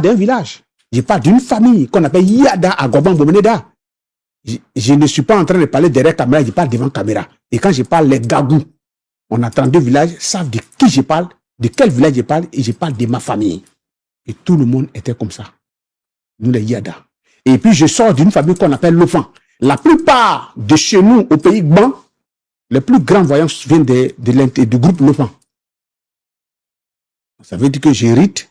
d'un village. Je parle d'une famille qu'on appelle Yada à Goban-Bomeneda. Je ne suis pas en train de parler derrière caméra, je parle devant caméra. Et quand je parle, les Gagous, on a 32 villages, savent de qui je parle, de quel village je parle, et je parle de ma famille. Et tout le monde était comme ça. Nous, les Yada. Et puis, je sors d'une famille qu'on appelle Lofan. La plupart de chez nous, au pays Gban, les plus grands voyants viennent du groupe Lofan. Ça veut dire que j'hérite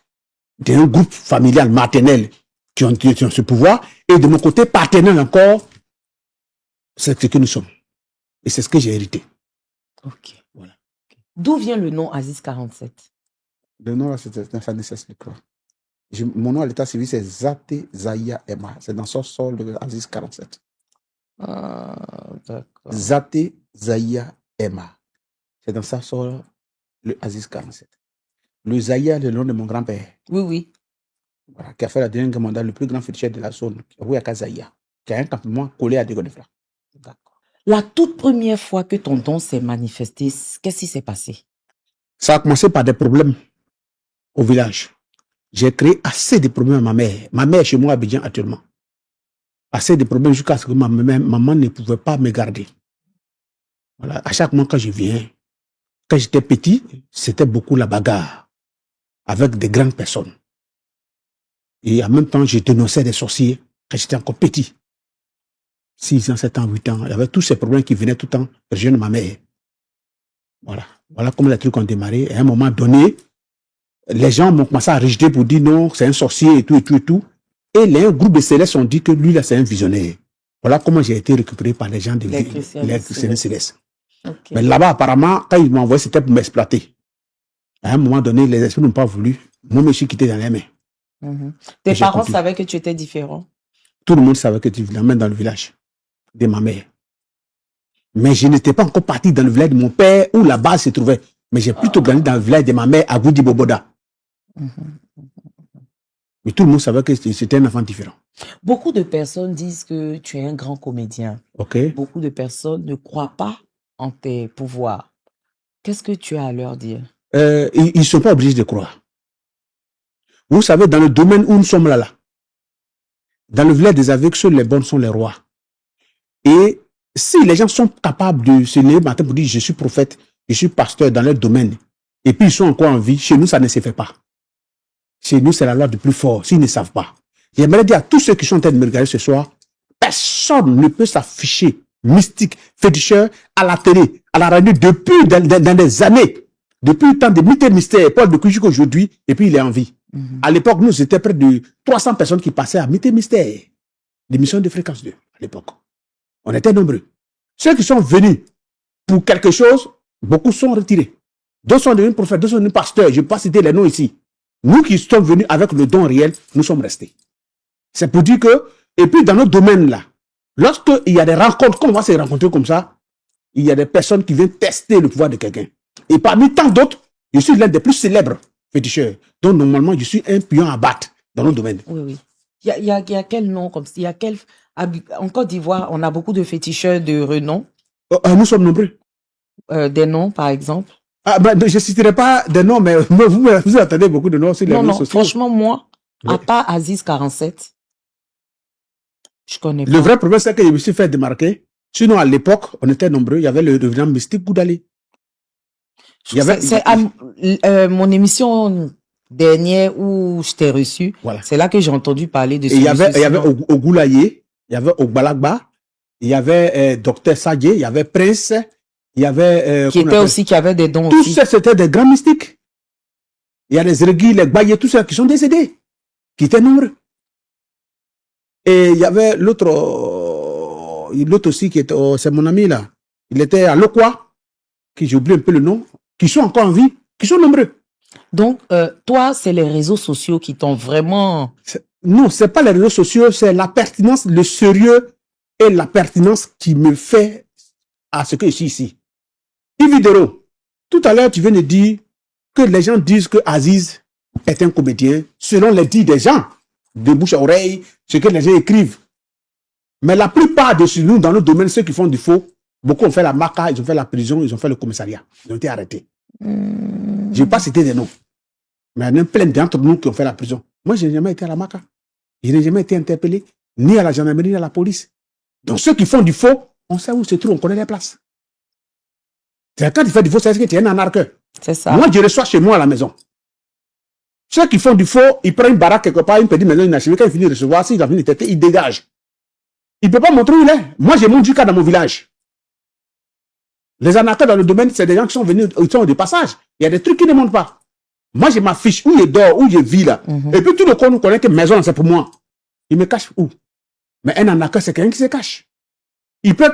d'un groupe familial maternel qui ont ce pouvoir, et de mon côté paternel encore, c'est ce que nous sommes. Et c'est ce que j'ai hérité. Ok. Voilà. D'où vient le nom Aziz 47? Le nom, là, ça ne s'explique pas. Mon nom à l'état civil, c'est Zate Zaya Emma. C'est dans son sol de Aziz 47. Ah, d'accord. Zate Zaya Emma. C'est dans sa sol le Aziz 47. Le Zaya, le nom de mon grand-père. Oui, oui. Voilà, qui a fait la dernière guerre mondiale, le plus grand féticheur de la zone, Rouyaka Zaya, qui a un campement collé à Degonefla. D'accord. La toute première fois que ton don s'est manifesté, qu'est-ce qui s'est passé? Ça a commencé par des problèmes au village. J'ai créé assez de problèmes à ma mère. Ma mère est chez moi à Abidjan actuellement. Assez de problèmes jusqu'à ce que ma maman ne pouvait pas me garder. Voilà. À chaque moment quand je viens, quand j'étais petit, c'était beaucoup la bagarre avec des grandes personnes. Et en même temps, je dénonçais des sorciers quand j'étais encore petit. 6 ans, 7 ans, 8 ans. Il y avait tous ces problèmes qui venaient tout le temps de ma mère. Voilà. Voilà comment les trucs ont démarré. Et à un moment donné, les gens m'ont commencé à rejeter pour dire non, c'est un sorcier et tout, et tout, et tout. Et les groupes de célestes ont dit que lui, là, c'est un visionnaire. Voilà comment j'ai été récupéré par les gens de les chrétiens célestes. Okay. Mais là-bas, apparemment, quand ils m'ont envoyé, c'était pour m'exploiter. À un moment donné, les esprits n'ont pas voulu. Moi, je me suis quitté dans les mains. Tes parents savaient que tu étais différent? Tout le monde savait que tu vivais même dans le village de ma mère. Mais je n'étais pas encore parti dans le village de mon père où la base se trouvait. Mais j'ai plutôt grandi dans le village de ma mère à Goudi Boboda. Mais tout le monde savait que c'était un enfant différent. Beaucoup de personnes disent que tu es un grand comédien. Okay. Beaucoup de personnes ne croient pas en tes pouvoirs. Qu'est-ce que tu as à leur dire? Ils ne sont pas obligés de croire. Vous savez, dans le domaine où nous sommes là, dans le village des aveugles, seuls les bons sont les rois. Et si les gens sont capables de se lever matin pour dire je suis prophète, je suis pasteur dans leur domaine, et puis ils sont encore en vie, chez nous, ça ne se fait pas. Chez nous, c'est la loi du plus fort, s'ils ne savent pas. J'aimerais dire à tous ceux qui sont en train de me regarder ce soir, personne ne peut s'afficher mystique, féticheur, à la télé, à la radio, depuis dans des années, depuis le temps de Mité Mystère, Paul de Kouchik aujourd'hui, et puis il est en vie. À l'époque, nous, c'était près de 300 personnes qui passaient à Mité Mystère, l'émission de Fréquence 2, à l'époque. On était nombreux. Ceux qui sont venus pour quelque chose, beaucoup sont retirés. D'autres sont devenus prophètes, d'autres sont devenus pasteurs. Je ne vais pas citer les noms ici. Nous qui sommes venus avec le don réel, nous sommes restés. C'est pour dire que, et puis dans notre domaine-là, lorsqu'il y a des rencontres, comme on va se rencontrer comme ça, il y a des personnes qui viennent tester le pouvoir de quelqu'un. Et parmi tant d'autres, je suis l'un des plus célèbres féticheurs. Donc normalement, je suis un pion à battre dans notre domaine. Oui, oui. Il y a quel nom comme ça? Il y a quel... En Côte d'Ivoire, on a beaucoup de féticheurs de renom. Nous sommes nombreux. Des noms, par exemple? Je ne citerai pas des noms, mais vous attendez beaucoup de noms sur les réseaux sociaux. Franchement, moi, à part Aziz 47, je connais pas. Le vrai problème, c'est que je me suis fait démarquer. Sinon, à l'époque, on était nombreux. Il y avait le revenant mystique Goudali. C'est mon émission dernière où je t'ai reçu. Voilà. C'est là que j'ai entendu parler de ce. Il y avait Ogoulaye, il y avait Ogbalagba, il y avait Docteur Sadje, il y avait Prince, il y avait... qui avait des dons tous aussi. Tous c'était des grands mystiques. Il y a les Zergui, les Gbaye, tous ceux qui sont décédés, qui étaient nombreux. Et il y avait l'autre aussi qui était, c'est mon ami là, il était à Lokwa, qui j'ai oublié un peu le nom, qui sont encore en vie, qui sont nombreux. Donc, toi, c'est les réseaux sociaux qui t'ont vraiment... Non, c'est pas les réseaux sociaux, c'est la pertinence, le sérieux et la pertinence qui me fait à ce que je suis ici. Ividero, tout à l'heure, tu viens de dire que les gens disent que Aziz est un comédien, selon les dits des gens, de bouche à oreille, ce que les gens écrivent. Mais la plupart de nous, dans nos domaines, ceux qui font du faux, beaucoup ont fait la maca, ils ont fait la prison, ils ont fait le commissariat. Ils ont été arrêtés. Je ne vais pas citer des noms. Mais il y en a plein d'entre nous qui ont fait la prison. Moi, je n'ai jamais été à la MACA. Je n'ai jamais été interpellé, ni à la gendarmerie, ni à la police. Donc, ceux qui font du faux, on sait où se trouvent, on connaît les places. Quand tu fais du faux, c'est que tu es un arnaqueur. C'est ça. Moi, je reçois chez moi à la maison. Ceux qui font du faux, ils prennent une baraque quelque part, une petite maison inachevée, quand ils finissent de recevoir, s'ils ont fini de têter, ils dégagent. Il ne peut pas montrer où il est. Moi, j'ai mon cas dans mon village. Les arnaqueurs dans le domaine, c'est des gens qui sont venus, ils sont de passage. Il y a des trucs qui ne montrent pas. Moi, j'ai ma fiche, où je dors, où je vis là. Et puis, tout le monde connaît que maison, c'est pour moi. Il me cache où? Mais un arnaqueur, c'est quelqu'un qui se cache. Il peut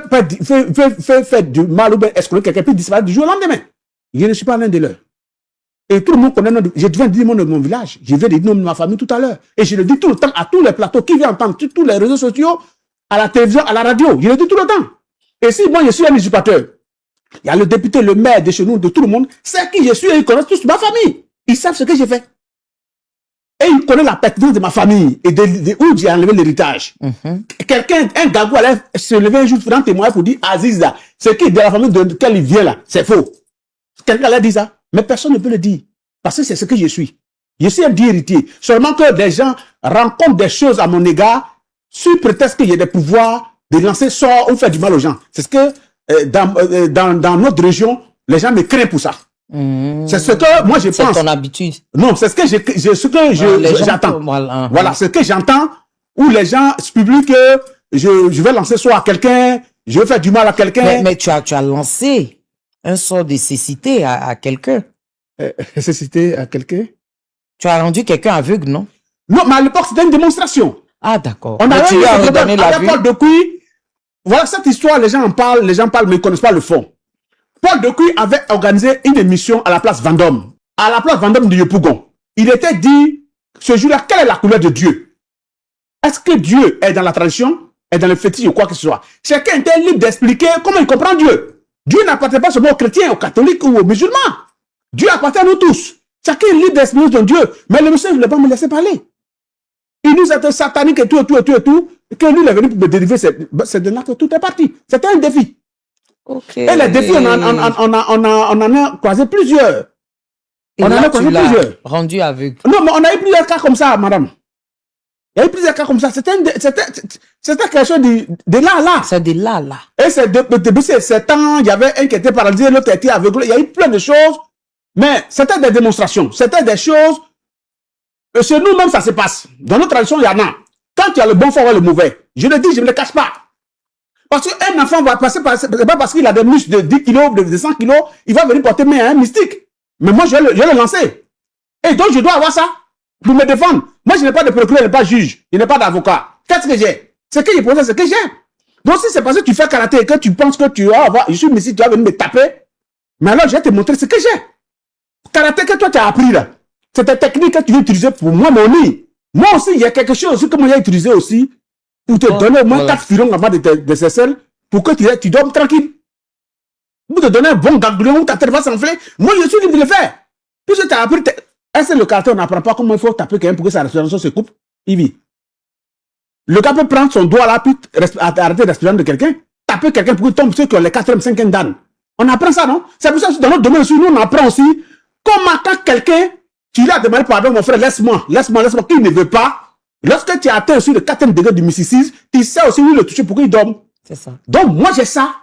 faire du mal ou bien escroquer quelqu'un, puis disparaître du jour au lendemain. Je ne suis pas l'un de leurs. Et tout le monde connaît, je viens de dire le nom de mon village, je viens de dire le nom de ma famille tout à l'heure. Et je le dis tout le temps à tous les plateaux, qui viennent entendre sur tous les réseaux sociaux, à la télévision, à la radio. Je le dis tout le temps. Et si moi, je suis un usurpateur, il y a le député, le maire de chez nous, de tout le monde, c'est qui je suis et ils connaissent tous ma famille. Ils savent ce que j'ai fait. Et ils connaissent la pertinence de ma famille et de où j'ai enlevé l'héritage. Quelqu'un, un gagou allait se lever un jour pour un témoin pour dire Aziz là, ce qui est de la famille de laquelle il vient là, c'est faux. Quelqu'un allait dire ça, mais personne ne peut le dire. Parce que c'est ce que je suis. Je suis un dit héritier. Seulement que des gens rencontrent des choses à mon égard sous prétexte qu'il y a des pouvoirs de lancer sort ou faire du mal aux gens. C'est ce que dans notre région, les gens me craignent pour ça. C'est ce que moi je pense. C'est ton habitude. Non, c'est ce que j'entends. Voilà, c'est ce que j'entends où les gens publient que je vais lancer soit à quelqu'un, je vais faire du mal à quelqu'un. Mais tu as lancé un sort de cécité à quelqu'un. Cécité à quelqu'un? Tu as rendu quelqu'un aveugle, non? Non, mais à l'époque, c'était une démonstration. Ah, d'accord. On a tu lui as redonné la vue. Paul Decuy, voilà cette histoire, les gens en parlent, mais ils ne connaissent pas le fond. Paul Decuy avait organisé une émission à la place Vendôme, à la place Vendôme de Yopougon. Il était dit, ce jour-là, quelle est la couleur de Dieu? Est-ce que Dieu est dans la tradition, est dans le fétiche ou quoi que ce soit? Chacun était libre d'expliquer comment il comprend Dieu. Dieu n'appartient pas seulement aux chrétiens, aux catholiques ou aux musulmans. Dieu appartient à nous tous. Chacun est libre d'exprimer son Dieu. Mais le monsieur ne voulait pas me laisser parler. Il nous était satanique et tout, et que lui, il est venu pour me dériver. C'est de là que tout est parti. C'était un défi. Okay. Et les défis, on en a croisé plusieurs. Et on en a croisé plusieurs. Rendu aveugle. Non, mais on a eu plusieurs cas comme ça, madame. Il y a eu plusieurs cas comme ça. C'était quelque chose de là. C'est de là. Et c'est depuis ces 7 ans, il y avait un qui était paralysé, l'autre était aveugle. Il y a eu plein de choses. Mais c'était des démonstrations. C'était des choses. Chez nous, même, ça se passe. Dans notre tradition, il y en a. Quand il y a le bon, il faut avoir le mauvais. Je le dis, je ne le cache pas. Parce qu'un enfant va passer par... C'est pas parce qu'il a des muscles de 10 kilos, de 100 kilos, il va venir porter main à un mystique. Mais moi, je vais le lancer. Et donc, je dois avoir ça pour me défendre. Moi, je n'ai pas de procureur, je n'ai pas de juge, je n'ai pas d'avocat. Qu'est-ce que j'ai? Ce que j'ai posé, c'est ce que j'ai. Donc, si c'est parce que tu fais karaté et que tu penses que tu vas avoir... Je suis mystique, tu vas venir me taper. Mais alors, je vais te montrer ce que j'ai. Karaté que toi, tu as appris là. C'est ta technique que tu veux utiliser pour moi, mon lit. Moi aussi, il y a quelque chose aussi que moi j'ai utilisé aussi pour te donner au moins 4 filons en bas de ces selles pour que tu dormes tranquille. Pour te donner un bon gagouillon où ta tête va s'enfler. Moi, je suis libre de le faire. Puisque tu as appris. Est-ce que le karaté, on n'apprend pas comment il faut taper quelqu'un pour que sa respiration se coupe? Il vit. Le gars peut prendre son doigt là, puis arrêter de respirer de quelqu'un, taper quelqu'un pour qu'il tombe ceux qui ont les 4e, 5e dan. On apprend ça, non? C'est pour ça que dans notre domaine aussi, nous, on apprend aussi comment quand quelqu'un. Tu lui as demandé pardon, mon frère, laisse-moi, qu'il ne veut pas. Lorsque tu as atteint aussi le 4e degré du mysticisme, tu sais aussi où le toucher pour qu'il dorme. C'est ça. Donc, moi, j'ai ça.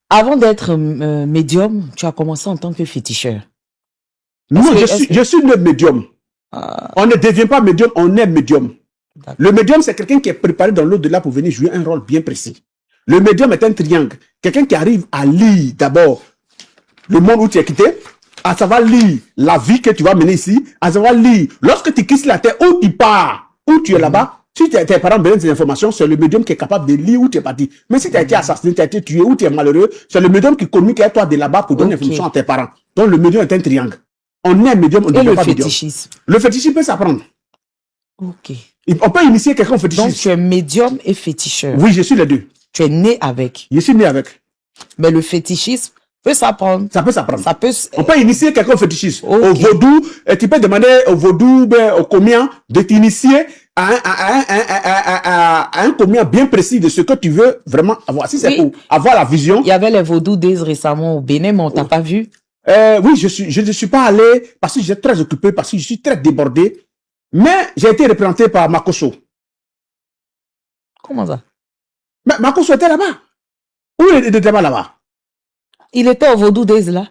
Avant d'être médium, tu as commencé en tant que féticheur. Non, je suis le médium. On ne devient pas médium, on est médium. Le médium, c'est quelqu'un qui est préparé dans l'au-delà pour venir jouer un rôle bien précis. Le médium est un triangle. Quelqu'un qui arrive à lire d'abord le monde où tu es quitté, à savoir lire la vie que tu vas mener ici, à savoir lire, lorsque tu quittes la terre, où tu pars, où tu es là-bas, si tes parents donnent des informations, c'est le médium qui est capable de lire où tu es parti. Mais si tu as été assassiné, tu as été tué, où tu es malheureux, c'est le médium qui communique avec toi de là-bas pour donner l'information à tes parents. Donc le médium est un triangle. On est un médium, on ne devient pas médium. Le fétichisme peut s'apprendre. Ok. On peut initier quelqu'un au fétichisme. Donc tu es médium et féticheur. Oui, je suis les deux. Tu es né avec. Je suis né avec. Mais le fétichisme peut s'apprendre. Ça peut s'apprendre. On peut initier quelqu'un au fétichisme. Okay. Au vaudou, tu peux demander au vaudou, au comien, de t'initier à un comien bien précis de ce que tu veux vraiment avoir. Si c'est pour avoir la vision. Il y avait les vaudous récemment au Bénin, mais on t'a pas vu? Oui, je ne suis pas allé parce que j'étais très occupé, parce que je suis très débordé. Mais j'ai été représenté par Makoso. Comment ça? Mais Makoso était là-bas. Où il était pas là-bas? Il était au Vaudou Days, là.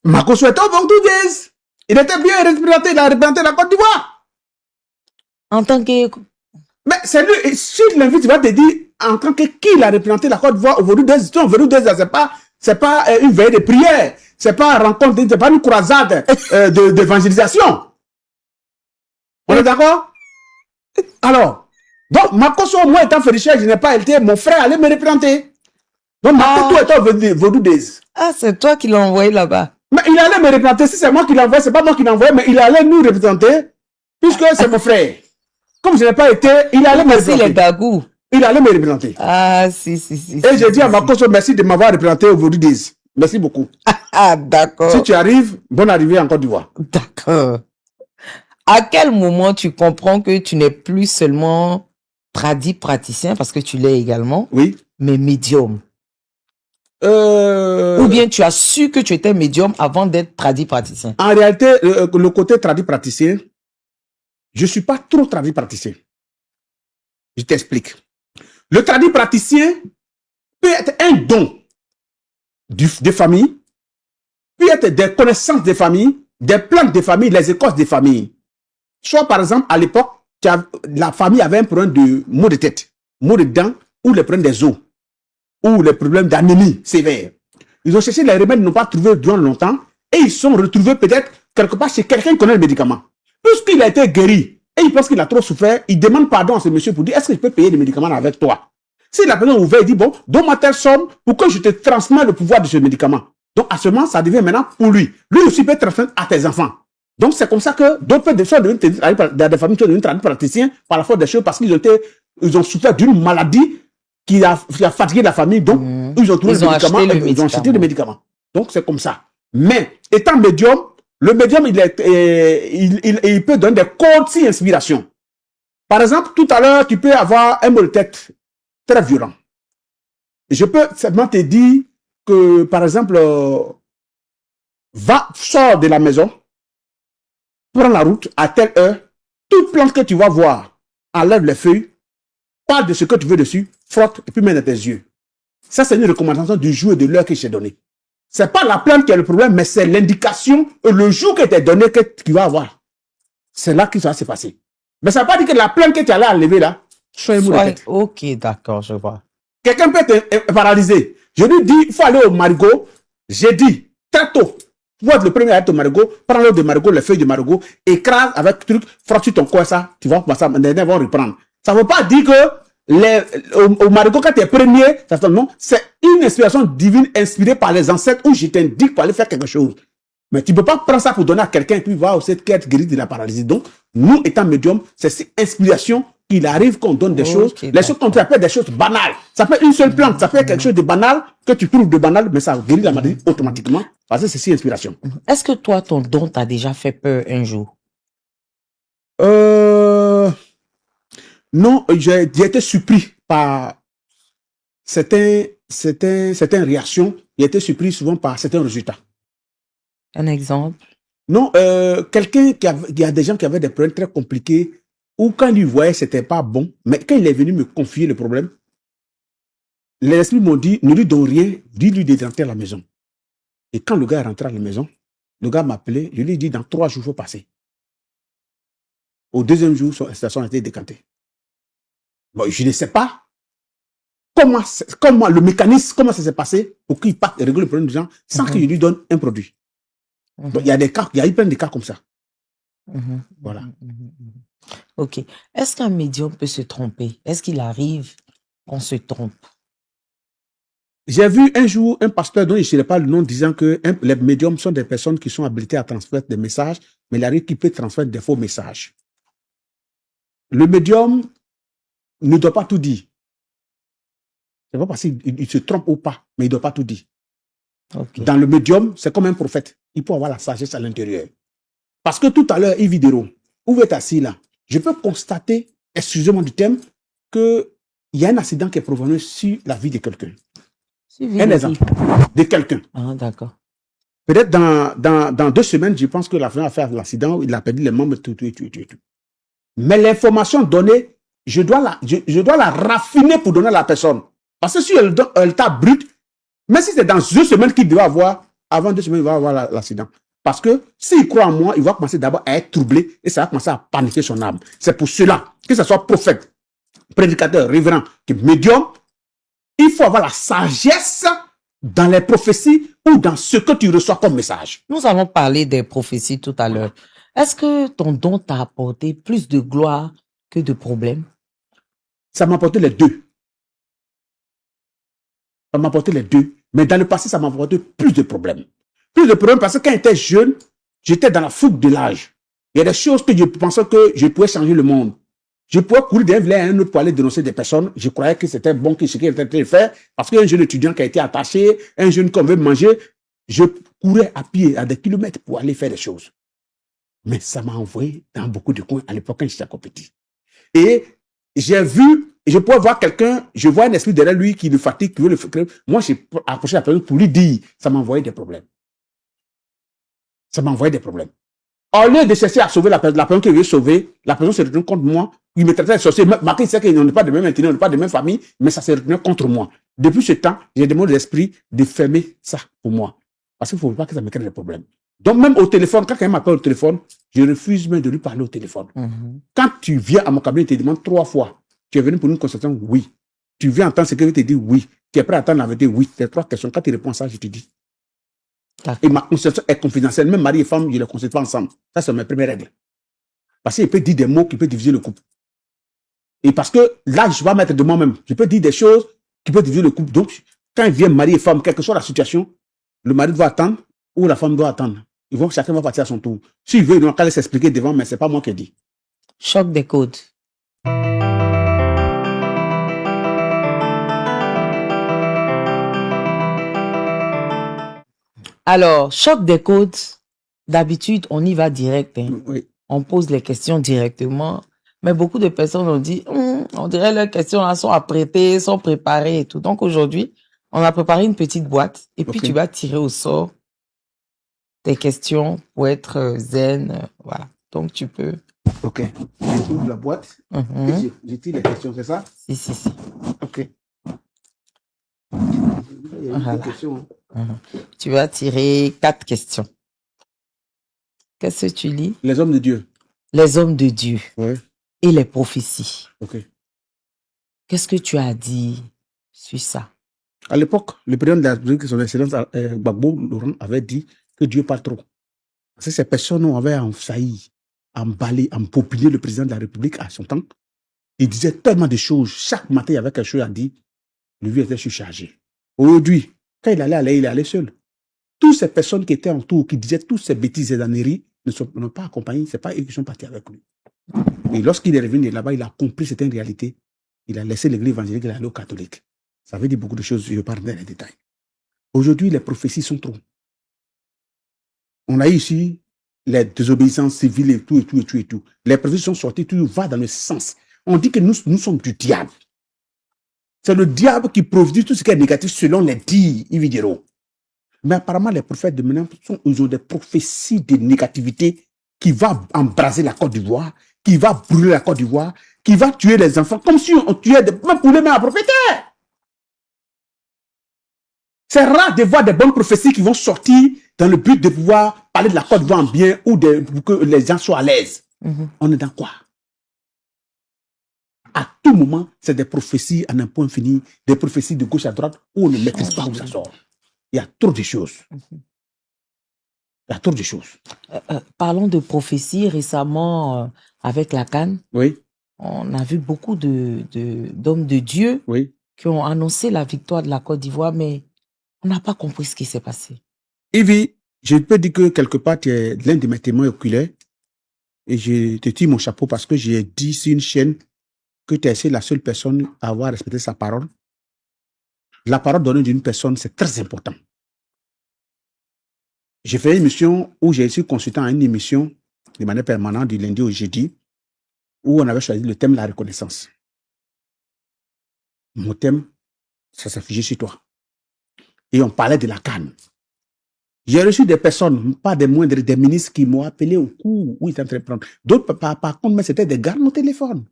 Makoso était au Vaudou Days. Il était bien représenté, il a représenté la Côte d'Ivoire. En tant que... Mais c'est lui, si tu l'invites, il va te dire en tant que qui il a représenté la Côte d'Ivoire au Vaudou Days. Au Vaudou Days, c'est pas une veille de prière, c'est pas une rencontre, c'est pas une croisade d'évangélisation. On est d'accord? Alors, donc Makoso, moi étant féticheur, je n'ai pas été, mon frère allait me représenter. Donc Makoto était au Vaudou Days. Ah, c'est toi qui l'as envoyé là-bas. Mais il allait me représenter. Si c'est moi qui l'envoie, c'est pas moi qui l'envoie, mais il allait nous représenter, puisque c'est mon frère. Comme je n'ai pas été, il allait me représenter. Les Gagou. Il allait me représenter. Ah, si. Et j'ai dit à Makoso, merci de m'avoir représenté au Vaudou Days. Merci beaucoup. Ah, d'accord. Si tu arrives, bonne arrivée en Côte d'Ivoire. D'accord. À quel moment tu comprends que tu n'es plus seulement tradit praticien, parce que tu l'es également, oui, mais médium? Ou bien tu as su que tu étais médium avant d'être tradit praticien? En réalité, le côté tradit praticien, je ne suis pas trop tradit praticien. Je t'explique. Le tradit praticien peut être un don des familles, peut être des connaissances des familles, des plantes des familles, les écorces des familles. Soit par exemple, à l'époque, la famille avait un problème de maux de tête, maux de dents, ou les problèmes des os, ou les problèmes d'anémie sévère. Ils ont cherché les remèdes, ils n'ont pas trouvé durant longtemps, et ils sont retrouvés peut-être quelque part chez quelqu'un qui connaît le médicament. Puisqu'il a été guéri, et il pense qu'il a trop souffert, il demande pardon à ce monsieur pour dire, est-ce que je peux payer les médicaments avec toi? Si la personne ouvert, il dit, bon, donne-moi telle somme pour que je te transmette le pouvoir de ce médicament. Donc, à ce moment, ça devient maintenant pour lui. Lui aussi peut transmettre à tes enfants. Donc, c'est comme ça que d'autres des familles qui sont devenues praticiens par la faute des choses parce qu'ils ont souffert d'une maladie qui a fatigué la famille. Donc, ils ont trouvé le médicament et ils ont acheté le médicament. Donc, c'est comme ça. Mais, étant médium, le médium, il peut donner des codes sans inspiration. Par exemple, tout à l'heure, tu peux avoir un mot de tête très violent. Je peux simplement te dire que, par exemple, sors de la maison, prends la route à telle heure, toute plante que tu vas voir, enlève les feuilles, parle de ce que tu veux dessus, frotte et puis mets dans tes yeux. Ça, c'est une recommandation du jour et de l'heure que je t'ai donné. C'est pas la plante qui est le problème, mais c'est l'indication et le jour que tu as donné que tu vas avoir. C'est là que ça va se passer. Mais ça ne veut pas dire que la plante que tu allais enlever là, soit une tête. Ok, d'accord, je vois. Quelqu'un peut être paralysé. Je lui dis, il faut aller au marigot. J'ai dit, très tôt, pour être le premier à être au marigot, prends l'eau de marigot, les feuilles de marigot, écrase avec le truc, frotte sur ton corps, ça, tu vas passer, les nerfs vont reprendre. Ça ne veut pas dire que au marigot, quand tu es premier, non, c'est une inspiration divine inspirée par les ancêtres où je t'indique pour aller faire quelque chose. Mais tu ne peux pas prendre ça pour donner à quelqu'un et puis voir cette quête guérie de la paralysie. Donc, nous, étant médium, c'est cette inspiration qu'il arrive qu'on donne des choses. Les choses qu'on appelle des choses banales. Ça peut être une seule plante, ça peut être quelque chose de banal, que tu trouves de banal, mais ça guérit la maladie automatiquement. Parce que c'est si inspiration. Est-ce que toi, ton don t'a déjà fait peur un jour? Non, j'ai été surpris par certaines réactions. J'ai été surpris souvent par certains résultats. Un exemple? Non, quelqu'un il y a des gens qui avaient des problèmes très compliqués où quand il voyait, c'était pas bon. Mais quand il est venu me confier le problème, les esprits m'ont dit, ne lui donne rien, dis-lui de rentrer à la maison. Et quand le gars est rentré à la maison, le gars m'a appelé, je lui ai dit, dans 3 jours, il faut passer. Au deuxième jour, son station a été décantée. Bon, je ne sais pas comment le mécanisme, comment ça s'est passé pour qu'il parte et régler le problème des gens sans qu'il lui donne un produit. Donc, il y a eu plein de cas comme ça. Voilà. Ok. Est-ce qu'un médium peut se tromper? Est-ce qu'il arrive qu'on se trompe? J'ai vu un jour un pasteur dont je ne sais pas le nom disant que les médiums sont des personnes qui sont habilitées à transmettre des messages, mais il arrive qu'il peut transmettre des faux messages. Le médium ne doit pas tout dire. C'est pas parce qu'il se trompe ou pas, mais il ne doit pas tout dire. Okay. Dans le médium, c'est comme un prophète. Il peut avoir la sagesse à l'intérieur. Parce que tout à l'heure, Yves Vidéro, où vous êtes assis là, je peux constater, excusez-moi du terme, qu'il y a un accident qui est provenu sur la vie de quelqu'un. Un exemple de quelqu'un. Ah, d'accord. Peut-être dans 2 semaines, je pense que la fin a fait l'accident, il a perdu les membres, tout. Mais l'information donnée, je dois la raffiner pour donner à la personne. Parce que si elle t'a brute, même si c'est dans 2 semaines qu'il doit avoir, avant 2 semaines, il va avoir l'accident. Parce que s'il croit en moi, il va commencer d'abord à être troublé et ça va commencer à paniquer son âme. C'est pour cela, que ce soit prophète, prédicateur, révérend, médium, il faut avoir la sagesse dans les prophéties ou dans ce que tu reçois comme message. Nous allons parler des prophéties tout à l'heure. Est-ce que ton don t'a apporté plus de gloire que de problèmes? Ça m'a apporté les deux. Ça m'a apporté les deux. Mais dans le passé, ça m'a apporté plus de problèmes. Plus de problèmes parce que quand j'étais jeune, j'étais dans la fougue de l'âge. Il y a des choses que je pensais que je pouvais changer le monde. Je pouvais courir d'un village à un autre pour aller dénoncer des personnes. Je croyais que c'était bon que ce qu'il était en train de faire. Parce qu'un jeune étudiant qui a été attaché, un jeune qu'on veut manger, je courais à pied à des kilomètres pour aller faire des choses. Mais ça m'a envoyé dans beaucoup de coins à l'époque quand j'étais petit. Et j'ai vu, je pouvais voir quelqu'un, je vois un esprit derrière lui qui le fatigue, qui veut le faire. Moi, j'ai approché la personne pour lui dire, ça m'a envoyé des problèmes. Ça m'a envoyé des problèmes. Au lieu de chercher à sauver la personne que je veux sauver, la personne se retourne contre moi, il me traitait de sorcier. Marqué, c'est qu'on n'est pas de même intérêt, on n'est pas de même famille, mais ça se retourne contre moi. Depuis ce temps, j'ai demandé à l'esprit de fermer ça pour moi. Parce qu'il ne faut pas que ça me crée des problèmes. Donc, même au téléphone, quand quelqu'un m'appelle au téléphone, je refuse même de lui parler au téléphone. Quand tu viens à mon cabinet, il te demande 3 fois, tu es venu pour une consultation? Oui. Tu viens entendre ce que je te dis? Oui. Tu es prêt à attendre la vérité? Oui. C'est 3 questions. Quand tu réponds à ça, je te dis. Et ma consultation est confidentielle. Même mari et femme, je ne les consulte pas ensemble. Ça, c'est mes premières règles. Parce qu'il peut dire des mots qui peuvent diviser le couple. Et parce que là, je ne vais pas mettre de moi-même. Je peux dire des choses qui peuvent diviser le couple. Donc, quand il vient mari et femme, quelle que soit la situation, le mari doit attendre ou la femme doit attendre. Chacun va partir à son tour. S'il veut, il doit s'expliquer devant, mais ce n'est pas moi qui ai dit. Choc des codes. Alors, choc des codes, d'habitude, on y va direct. Oui. On pose les questions directement. Mais beaucoup de personnes ont dit, on dirait leurs questions là sont apprêtées, sont préparées et tout. Donc aujourd'hui, on a préparé une petite boîte et puis tu vas tirer au sort tes questions pour être zen. Voilà. Donc tu peux. Ok. Je ouvre la boîte et je tire les questions, c'est ça? Si. Ok. Voilà. Questions, hein. Tu vas tirer 4 questions. Qu'est-ce que tu lis? Les hommes de Dieu. Les hommes de Dieu. Oui. Et les prophéties. Ok. Qu'est-ce que tu as dit sur ça? À l'époque, le président de la République, son excellence Gbagbo Laurent, avait dit que Dieu parle trop. Parce que ces personnes avaient envahi, emballé, empopulé le président de la République à son temps. Il disait tellement de choses. Chaque matin, il y avait quelque chose à dire. Lui était surchargé. Aujourd'hui, quand il allait seul. Toutes ces personnes qui étaient autour, qui disaient toutes ces bêtises et âneries, ne pas accompagné. Ce n'est pas eux qui sont partis avec lui. Et lorsqu'il est revenu là-bas, il a compris c'était une réalité. Il a laissé l'église évangélique et il est allé au catholique. Ça veut dire beaucoup de choses, je parle dans les détails. Aujourd'hui, les prophéties sont trop. On a ici les désobéissances civiles et tout. Les prophéties sont sorties, tout va dans le sens. On dit que nous sommes du diable. C'est le diable qui produit tout ce qui est négatif selon les dires, Ividero. Mais apparemment, les prophètes de maintenant, ils ont des prophéties de négativité qui va embraser la Côte d'Ivoire, qui va brûler la Côte d'Ivoire, qui va tuer les enfants, comme si on tuait même pour les mains à prophéter. C'est rare de voir des bonnes prophéties qui vont sortir dans le but de pouvoir parler de la Côte d'Ivoire en bien ou pour que les gens soient à l'aise. On est dans quoi? À tout moment, c'est des prophéties à un point fini, des prophéties de gauche à droite où on ne maîtrise pas où ça sort. Il y a trop de choses. Il y a trop de choses. Parlons de prophéties. Récemment, avec la CAN, oui. On a vu beaucoup d'hommes de Dieu qui ont annoncé la victoire de la Côte d'Ivoire, mais on n'a pas compris ce qui s'est passé. Yves, je peux dire que quelque part, tu es l'un de mes témoins oculaires et je te tire mon chapeau parce que j'ai dit sur une chaîne que tu es la seule personne à avoir respecté sa parole. La parole donnée d'une personne, c'est très important. J'ai fait une émission où j'ai été consultant à une émission de manière permanente du lundi au jeudi où on avait choisi le thème de la reconnaissance. Mon thème, ça s'est figé sur toi. Et on parlait de la CAN. J'ai reçu des personnes, pas des moindres, des ministres qui m'ont appelé au cours où ils étaient en train de prendre. D'autres, par contre, mais c'était des gardes au téléphone.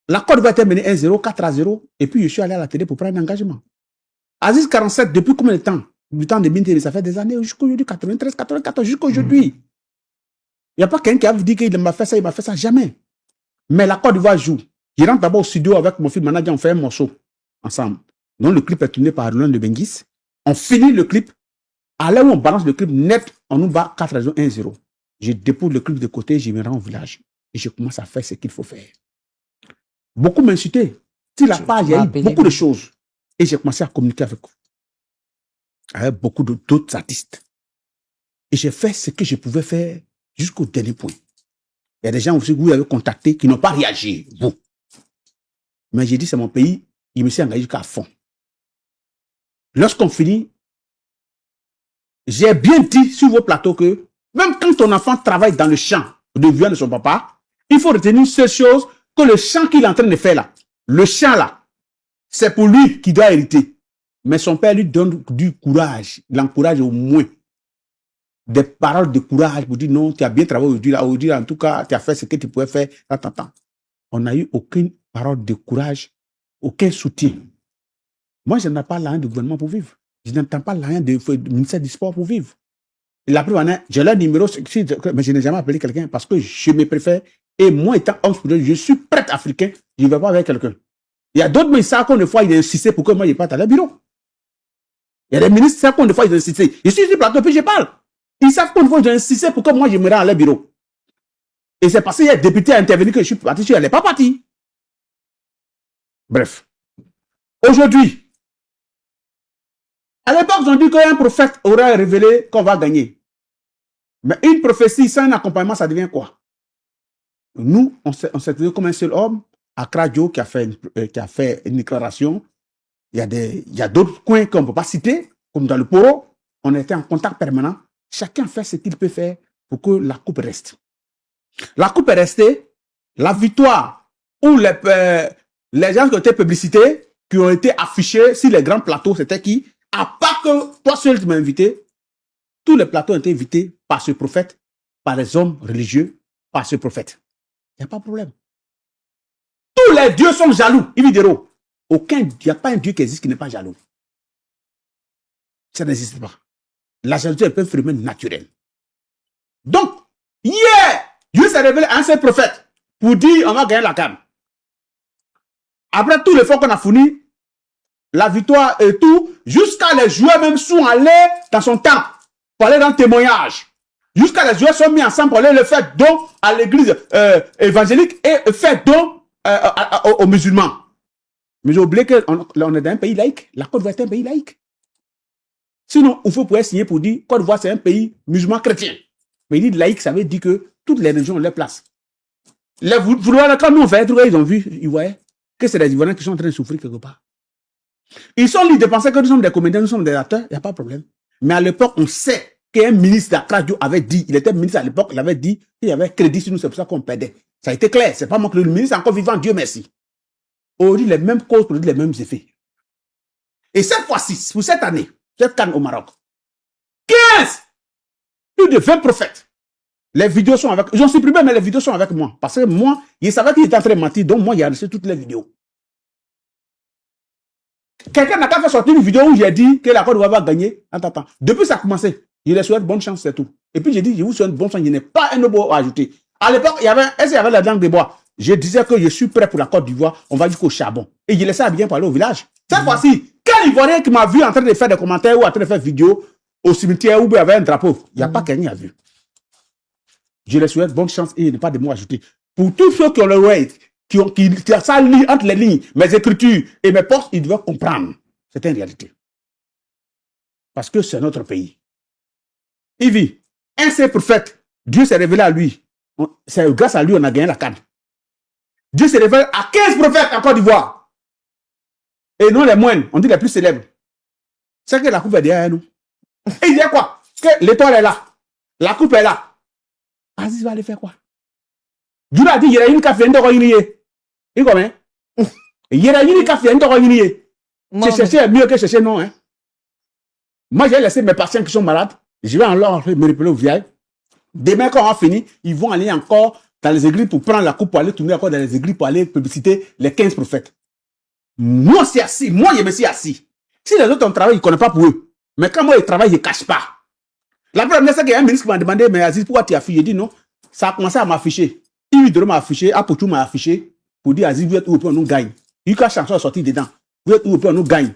La Côte d'Ivoire était menée 1-0, 4-0, et puis je suis allé à la télé pour prendre un engagement. Aziz 47, depuis combien de temps? Du temps de Bintélé, ça fait des années, jusqu'aujourd'hui, 93, 94, jusqu'aujourd'hui. Il n'y a pas quelqu'un qui a dit qu'il m'a fait ça, il m'a fait ça, jamais. Mais la Côte d'Ivoire joue. Je rentre d'abord au studio avec mon film manager, on fait un morceau ensemble. Donc le clip est tourné par Roland de Benguis. On finit le clip. À l'heure où on balance le clip net, on nous bat 4-1-0. Je dépose le clip de côté, je me rends au village. Et je commence à faire ce qu'il faut faire. Beaucoup m'insultaient. Sur la page, il y a eu beaucoup de choses. Et j'ai commencé à communiquer avec eux. Avec beaucoup d'autres artistes. Et j'ai fait ce que je pouvais faire jusqu'au dernier point. Il y a des gens aussi que vous avez contactés qui n'ont pas réagi. Vous. Mais j'ai dit, c'est mon pays. Il me s'est engagé jusqu'à fond. Lorsqu'on finit, j'ai bien dit sur vos plateaux que même quand ton enfant travaille dans le champ de viande de son papa, il faut retenir cette chose que le champ qu'il est en train de faire là, le champ là, c'est pour lui qui doit hériter. Mais son père lui donne du courage, il l'encourage au moins. Des paroles de courage pour dire non, tu as bien travaillé aujourd'hui, en tout cas, tu as fait ce que tu pouvais faire. Attends. On n'a eu aucune parole de courage, aucun soutien. Moi, je n'ai pas l'argent du gouvernement pour vivre. Je n'entends pas l'argent du ministère du Sport pour vivre. Et la preuve, j'ai leur numéro, mais je n'ai jamais appelé quelqu'un parce que je me préfère. Et moi, étant homme spirituel, je suis prêtre africain, je ne vais pas avec quelqu'un. Il y a d'autres ministres, qu'on fois, ils insistent pour que moi, je parte à leur bureau. Il y a des ministres, qu'on fois, ils insistent. Je suis sur le plateau, puis je parle. Ils savent qu'on fois, ils insistent pour que moi, je me rende à leur bureau. Et c'est parce qu'il y a des députés à intervenir que je suis parti, je n'allais pas parti. Bref. Aujourd'hui, à l'époque, ils ont dit qu'un prophète aurait révélé qu'on va gagner. Mais une prophétie sans un accompagnement, ça devient quoi? Nous, on s'est trouvé comme un seul homme, à Kradio, qui a fait une déclaration. Il y a d'autres coins qu'on ne peut pas citer, comme dans le Poro. On était en contact permanent. Chacun fait ce qu'il peut faire pour que la coupe reste. La coupe est restée. La victoire, où les gens qui ont été publicités, qui ont été affichés sur les grands plateaux, c'était qui? À part que toi seul tu m'as invité, tous les plateaux ont été invités par ce prophète, par les hommes religieux, par ce prophète. Il n'y a pas de problème. Tous les dieux sont jaloux. Il n'y a pas un dieu qui existe qui n'est pas jaloux. Ça n'existe pas. La jalousie est un phénomène naturel. Donc, hier, Dieu s'est révélé à un seul prophète pour dire on va gagner la CAN. Après tout l'effort qu'on a fourni, la victoire et tout, jusqu'à les joueurs même sont allés dans son temple pour aller dans le témoignage. Jusqu'à les joueurs sont mis ensemble pour aller le faire don à l'église évangélique et faire don aux musulmans. Mais j'ai oublié qu'on est dans un pays laïque. La Côte d'Ivoire est un pays laïque. Sinon, il faut pouvoir signer pour dire Côte d'Ivoire c'est un pays musulman chrétien. Mais il dit laïque, ça veut dire que toutes les religions ont leur place. Quand nous on fait un truc, ils ont vu, ils voyaient que c'est des Ivoiriens qui sont en train de souffrir quelque part. Ils sont libres de penser que nous sommes des comédiens, nous sommes des acteurs, il n'y a pas de problème. Mais à l'époque, on sait qu'un ministre d'Akradio avait dit, il était ministre à l'époque, il avait dit qu'il y avait crédit sur nous, c'est pour ça qu'on perdait. Ça a été clair, c'est pas moi que le ministre est encore vivant, Dieu merci. Aujourd'hui, les mêmes causes produisent les mêmes effets. Et cette fois-ci, pour cette année, cette CAN au Maroc, 15, plus de 20 prophètes. Les vidéos sont avec, ils ont supprimé, mais les vidéos sont avec moi. Parce que moi, ils savaient qu'il était en train de mentir, donc moi, j'ai reçu toutes les vidéos. Quelqu'un n'a pas fait sortir une vidéo où j'ai dit que la Côte d'Ivoire va gagner. Attends. Depuis ça a commencé, je les souhaite bonne chance, c'est tout. Et puis j'ai dit, je vous souhaite bonne chance, je n'ai pas un mot à ajouter. À l'époque, est-ce qu'il y avait la langue de bois? Je disais que je suis prêt pour la Côte d'Ivoire, on va jusqu'au charbon. Et je laissais bien pour aller au village. Cette fois-ci, quel Ivoirien qui m'a vu en train de faire des commentaires ou en train de faire vidéo au cimetière où il y avait un drapeau? Il n'y a pas quelqu'un qui a vu. Je les souhaite bonne chance et il n'y a pas de mots à ajouter. Pour tous ceux qui ont le rate, qui a ça entre les lignes, mes écritures et mes postes, ils doivent comprendre. C'est une réalité. Parce que c'est notre pays. Il vit. Un seul prophète, Dieu s'est révélé à lui. C'est grâce à lui on a gagné la CAN. Dieu s'est révélé à 15 prophètes en Côte d'Ivoire. Et non les moindres, on dit les plus célèbres. C'est que la coupe est derrière nous. Et il dit quoi? Que l'étoile est là. La coupe est là. Aziz va aller faire quoi? Dieu a dit, il y a une café, il y a une il comment? Il y a une café, il y a une c'est chercher mieux que chercher non, hein. Moi, j'ai laissé mes patients qui sont malades. Je vais alors me rappeler au vieil. Demain, quand on a fini, ils vont aller encore dans les églises pour prendre la coupe, pour aller tourner encore dans les églises, pour aller publiciter les 15 prophètes. Moi, c'est assis. Moi, je me suis assis. Si les autres ont travaillé, ils ne connaissent pas pour eux. Mais quand moi, je travaille, je ne cache pas. La première fois qu'il y a un ministre qui m'a demandé, mais Aziz, pourquoi tu affiches? J'ai dit non. Ça a commencé à m'afficher. Il m'a affiché, Apochou m'a affiché pour dire Aziz, vous êtes où on nous gagne. Il y a une chanson est sortie dedans. Vous êtes où on nous gagne.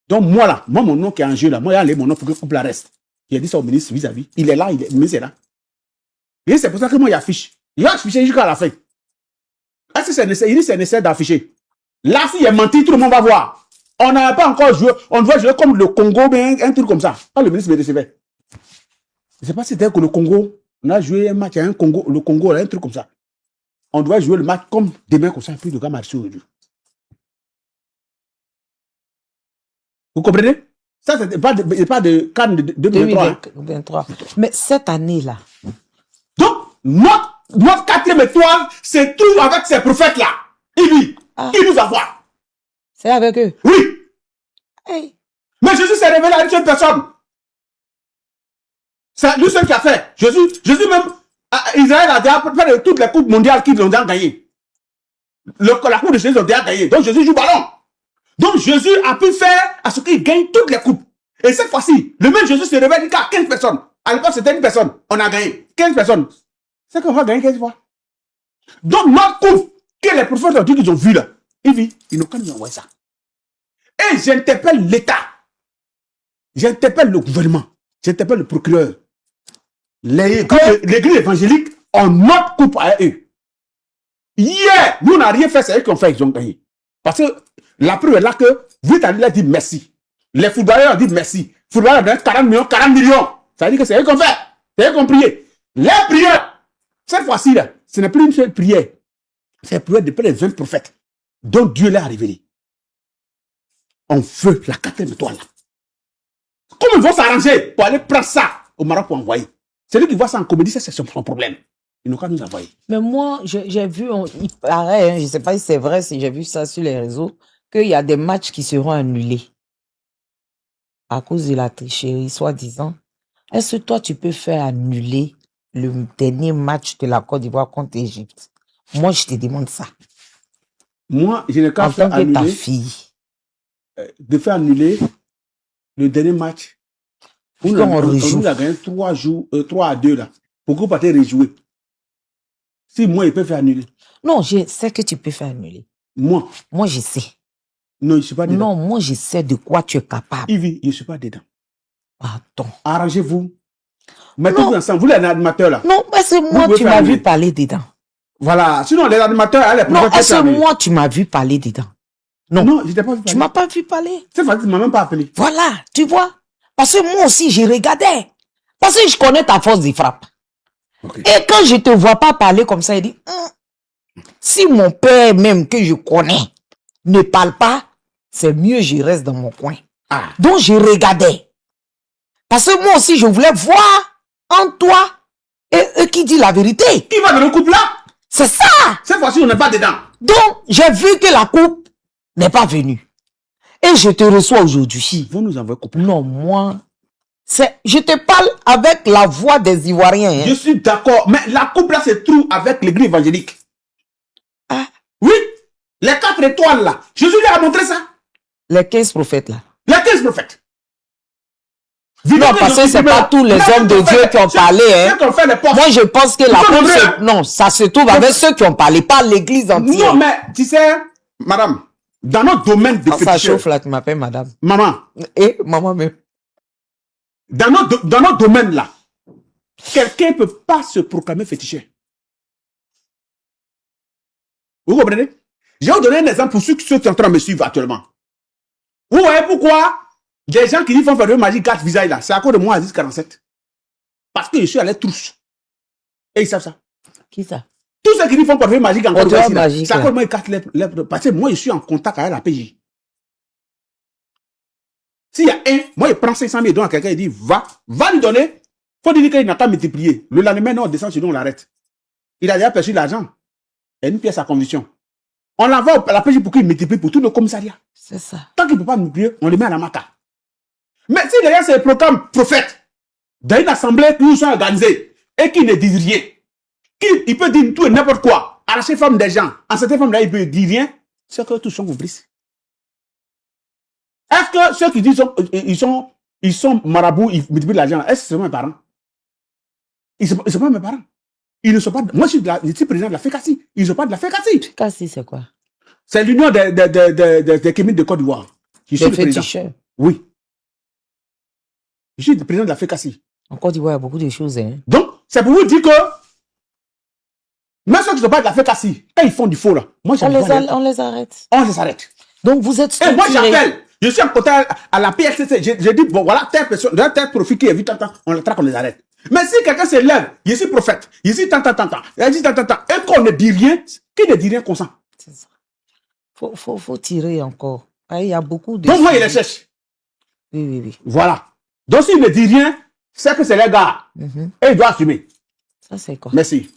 Donc, moi, là, moi, mon nom qui est en jeu, là, moi, il y a mon nom pour que le couple reste. J'ai dit ça au ministre vis-à-vis. Il est là, le ministre est là. Et c'est pour ça que moi, il affiche. Il a affiché jusqu'à la fin. Est-ce que c'est nécessaire d'afficher? Là, s'il est menti, tout le monde va voir. On n'a pas encore joué. On doit jouer comme le Congo, mais un truc comme ça. Quand le ministre me recevait. Je ne sais pas si c'était que le Congo. On a joué un match à un Congo, le Congo, un truc comme ça. On doit jouer le match comme demain, comme ça, et puis le gars m'a reçu aujourd'hui. Vous comprenez? Ça, c'est pas de Cannes de 2023. 2023. Mais cette année-là. Donc, notre quatrième étoile se trouve avec ces prophètes-là. Il nous a voir. C'est avec eux? Oui. Hey. Mais Jésus s'est révélé à une seule personne. C'est lui seul qui a fait. Jésus même, Israël a déjà fait toutes les coupes mondiales qu'ils ont déjà gagnées. La coupe de Jésus ont déjà gagné. Donc Jésus joue ballon. Donc Jésus a pu faire à ce qu'il gagne toutes les coupes. Et cette fois-ci, le même Jésus se révèle qu'à 15 personnes. À l'époque, c'était une personne. On a gagné 15 personnes. C'est qu'on va gagner 15 fois. Donc notre coupe, que les prophètes ont dit qu'ils ont vu là, ils n'ont qu'à nous envoyer ça. Et j'interpelle l'État. J'interpelle le gouvernement. J'interpelle le procureur. L'église évangélique ont notre coupe à eux. Hier, nous n'avons rien fait, c'est eux qui ont fait, ils ont gagné. Parce que la preuve est là que Vitalil a dit merci. Les footballeurs ont dit merci. Les footballeurs ont donné 40 millions. Ça veut dire que c'est eux qui ont fait. C'est eux qui ont prié. Les prières, cette fois-ci, là, ce n'est plus une seule prière. C'est la prière de près de 20 prophètes dont Dieu l'a révélé. On veut la quatrième étoile. Comment ils vont s'arranger pour aller prendre ça au Maroc pour envoyer? Celui qui voit ça en comédie, c'est son problème. Ils n'ont qu'à nous envoyer. Mais moi, j'ai vu, il paraît, je ne sais pas si c'est vrai, si j'ai vu ça sur les réseaux, qu'il y a des matchs qui seront annulés à cause de la tricherie, soi-disant. Est-ce que toi, tu peux faire annuler le dernier match de la Côte d'Ivoire contre l'Égypte? Moi, je te demande ça. Moi, je n'ai qu'à faire annuler. Ta fille. De faire annuler le dernier match. On nous a gagné 3-2 là. Pourquoi pas te réjouir? Si moi, il peut faire annuler. Non, je sais que tu peux faire annuler. Moi, je sais. Non, je ne suis pas dedans. Non, moi, je sais de quoi tu es capable. Yves, je ne suis pas dedans. Pardon. Arrangez-vous. Mettez-vous ensemble. Vous, les animateurs là. Non, parce que moi, tu m'as vu parler dedans. Voilà. Sinon, les animateurs, les non, est-ce que moi, tu m'as vu parler dedans? Non, je t'ai pas vu parler. Tu m'as pas vu parler. C'est vrai, tu m'as même pas appelé. Voilà, tu vois. Parce que moi aussi, je regardais. Parce que je connais ta force de frappe. Okay. Et quand je te vois pas parler comme ça, il dit, si mon père même que je connais ne parle pas, c'est mieux je reste dans mon coin. Donc je regardais. Parce que moi aussi, je voulais voir en toi et qui dit la vérité. Qui va dans le couple là? C'est ça. Cette fois-ci, on n'est pas dedans. Donc, j'ai vu que la coupe n'est pas venue. Et je te reçois aujourd'hui. Ils vont nous envoyer coupe. Non, moi, je te parle avec la voix des Ivoiriens. Hein. Je suis d'accord. Mais la coupe là se trouve avec l'église évangélique. Oui. Les 4 étoiles là. Jésus lui a montré ça. Les 15 prophètes là. Les 15 prophètes. Non, parce que ce n'est pas tous les hommes de Dieu qui ont parlé. Hein. Moi, je pense que la coupe, non, ça se trouve avec ceux qui ont parlé, pas l'église entière. Non, mais tu sais, madame, dans notre domaine de féticheur. Ça chauffe là, tu m'appelles madame. Maman. Et maman même. Dans notre domaine là, quelqu'un ne peut pas se proclamer féticheur. Vous comprenez? Je vais vous donner un exemple pour ceux qui sont en train de me suivre actuellement. Vous voyez pourquoi les gens qui disent font faire de magie 4 visages là, c'est à cause de moi, Aziz 47. Parce que je suis à l'aide tous. Et ils savent ça. Qui ça? Tous ceux qui disent font faire magie encore c'est à cause de moi, ils 4 lèvres. Parce que moi, je suis en contact avec la PJ. S'il y a un, moi, il prend 500 000 dons à quelqu'un, il dit, va lui donner. Il faut dire qu'il n'a pas multiplié. Le lendemain, non, on descend chez nous, on l'arrête. Il a déjà perçu l'argent. Et une pièce à conviction. On l'envoie à la PJ pour qu'il multiplie pour tout le commissariat. C'est ça. Tant qu'il ne peut pas multiplier, on le met à la maca. Mais si les gens se proclament prophètes dans une assemblée où ils sont organisés et qui ne disent rien, il peut dire tout et n'importe quoi, arracher femmes des gens, en cette femme-là, il peut dire rien, c'est que tous sont complices. Est-ce que ceux qui disent ils sont marabouts, ils multiplient l'argent, est-ce que c'est mes parents? Ils ne sont pas mes parents. Ils ne sont pas. Moi, je suis président de la FECACI. Ils ne sont pas de la FECACI. FECACI, c'est quoi? C'est l'union des kémites de Côte d'Ivoire. Je suis le président. Oui. Je suis le président de la FECACI. En Côte d'Ivoire, il y a beaucoup de choses. Hein. Donc, c'est pour vous dire que même ceux qui ne sont pas de la FECACI, quand ils font du faux, là, moi, on les arrête. On les arrête. Donc, vous êtes structuré. Et moi, j'appelle. Je suis en contact à la PSCC. J'ai dit, bon, voilà, telle personne, tel profil qui est vite, on le traque, on les arrête. Mais si quelqu'un se lève, je suis prophète, je suis tant, et qu'on ne dit rien, qui ne dit rien consent? C'est ça. Faut tirer encore. Il y a beaucoup de... Donc, moi, il les cherche. Oui. Voilà. Donc, s'il ne dit rien, c'est que c'est les gars. Et il doit assumer. Ça, c'est quoi? Merci.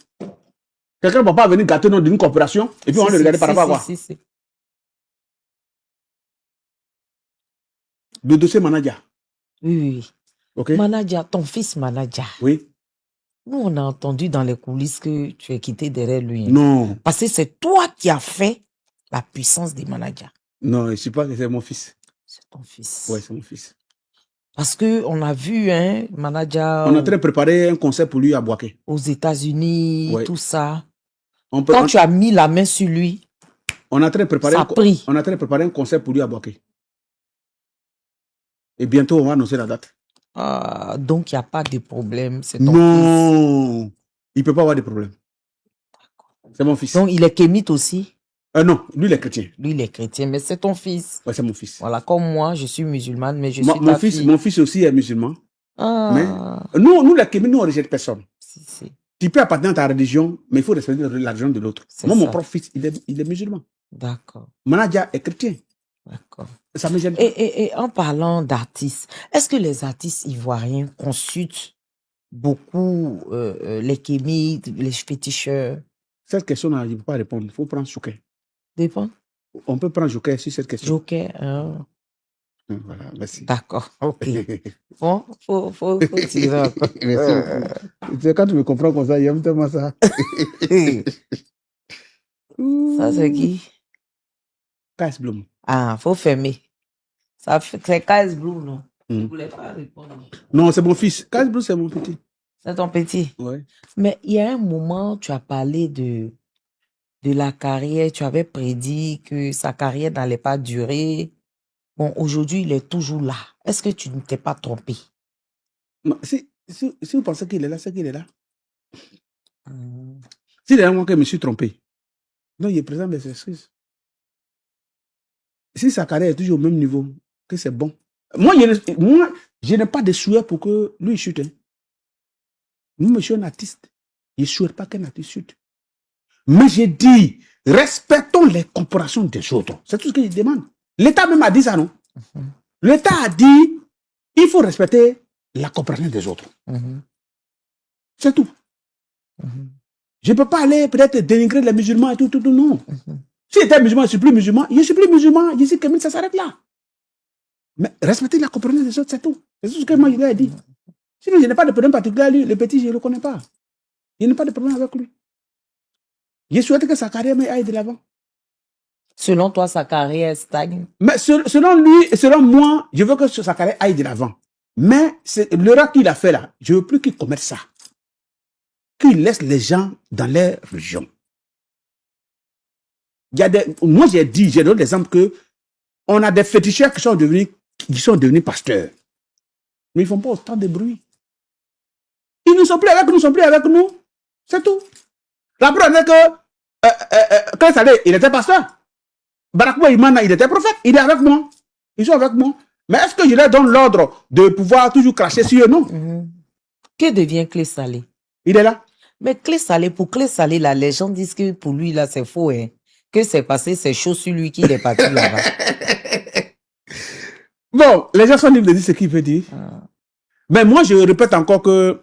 Quelqu'un ne peut pas venir gâter notre d'une coopération et puis on va le regarder par rapport à quoi? Le dossier Manadia. Oui. Okay. Manadia, ton fils Manadia. Oui. Nous, on a entendu dans les coulisses que tu es quitté derrière lui. Hein. Non. Parce que c'est toi qui as fait la puissance des Manadia. Non, je ne sais pas que c'est mon fils. C'est ton fils. Oui, c'est mon fils. Parce qu'on a vu, hein, Manadia... On a très préparé un concert pour lui à Boaké. Aux États-Unis, tout ça. Quand tu as mis la main sur lui, on a très préparé un concert pour lui à Boaké. Et bientôt, on va annoncer la date. Donc, il n'y a pas de problème. C'est ton fils. Non, il ne peut pas avoir de problème. C'est mon fils. Donc, il est kémite aussi? Non, lui, il est chrétien. Lui, il est chrétien, mais c'est ton fils. Oui, c'est mon fils. Voilà, comme moi, je suis musulmane, mais je suis ta fille. Mon fils aussi est musulman. Mais nous, les kémites, nous, on ne rejette personne. Si. Tu peux appartenir à ta religion, mais il faut respecter la religion de l'autre. Moi, mon propre fils, il est musulman. D'accord. Manadia est chrétien. D'accord. Ça me gêne. Et en parlant d'artistes, est-ce que les artistes ivoiriens consultent beaucoup les kémites, les féticheurs? Cette question-là, je ne peux pas répondre. Il faut prendre Joker. Dépend. On peut prendre Joker sur cette question. Joker. Voilà, merci. D'accord, ok. Bon, faut tirer encore. Merci. Quand tu me comprends comme ça, j'aime tellement ça. Ça, c'est qui? KS Bloom. Faut fermer. C'est KS Bloom, non? Je ne voulais pas répondre. Non, c'est mon fils. KS Bloom, c'est mon petit. C'est ton petit? Oui. Mais il y a un moment, tu as parlé de la carrière. Tu avais prédit que sa carrière n'allait pas durer. Bon, aujourd'hui, il est toujours là. Est-ce que tu ne t'es pas trompé? Si vous pensez qu'il est là, c'est qu'il est là. S'il est là, moi, que je me suis trompé. Non, il est présent des excuses. Si sa carrière est toujours au même niveau, que c'est bon. Moi, je n'ai pas de souhait pour que lui chute. Hein. Moi, je suis un artiste. Je ne souhaite pas qu'un artiste chute. Mais j'ai dit, respectons les corporations des autres. C'est tout ce que je demande. L'État même a dit ça, non? L'État a dit, il faut respecter la corporation des autres. C'est tout. Je ne peux pas aller peut-être dénigrer les musulmans et tout, non. Si j'étais musulman, je ne suis plus musulman. Je suis plus musulman, je suis kémite, ça s'arrête là. Mais respecter la corporation des autres, c'est tout. C'est tout ce que moi je lui ai dit. Sinon, je n'ai pas de problème particulier à lui. Le petit, je ne le connais pas. Je n'ai pas de problème avec lui. Je souhaite que sa carrière aille de l'avant. Selon toi, sa carrière stagne? Mais selon lui et selon moi, je veux que sa carrière aille de l'avant. Mais l'erreur qu'il a fait là, je ne veux plus qu'il commette ça. Qu'il laisse les gens dans leur religion. Moi, j'ai donné l'exemple que on a des féticheurs qui sont devenus pasteurs. Mais ils ne font pas autant de bruit. Ils ne sont plus avec nous, ils sont plus avec nous. C'est tout. La preuve est que quand ça allait, il était pasteur. Barakouba Imana, il était prophète. Il est avec moi. Ils sont avec moi. Mais est-ce que je leur donne l'ordre de pouvoir toujours cracher sur eux? Non. Que devient Clé Salé? Il est là. Mais Clé Salé, pour Clé Salé, la légende dit que pour lui, là, c'est faux. Hein. Que c'est passé, c'est chaud sur lui qu'il est parti là-bas. Bon, les gens sont libres de dire ce qu'ils veulent dire. Mais moi, je répète encore que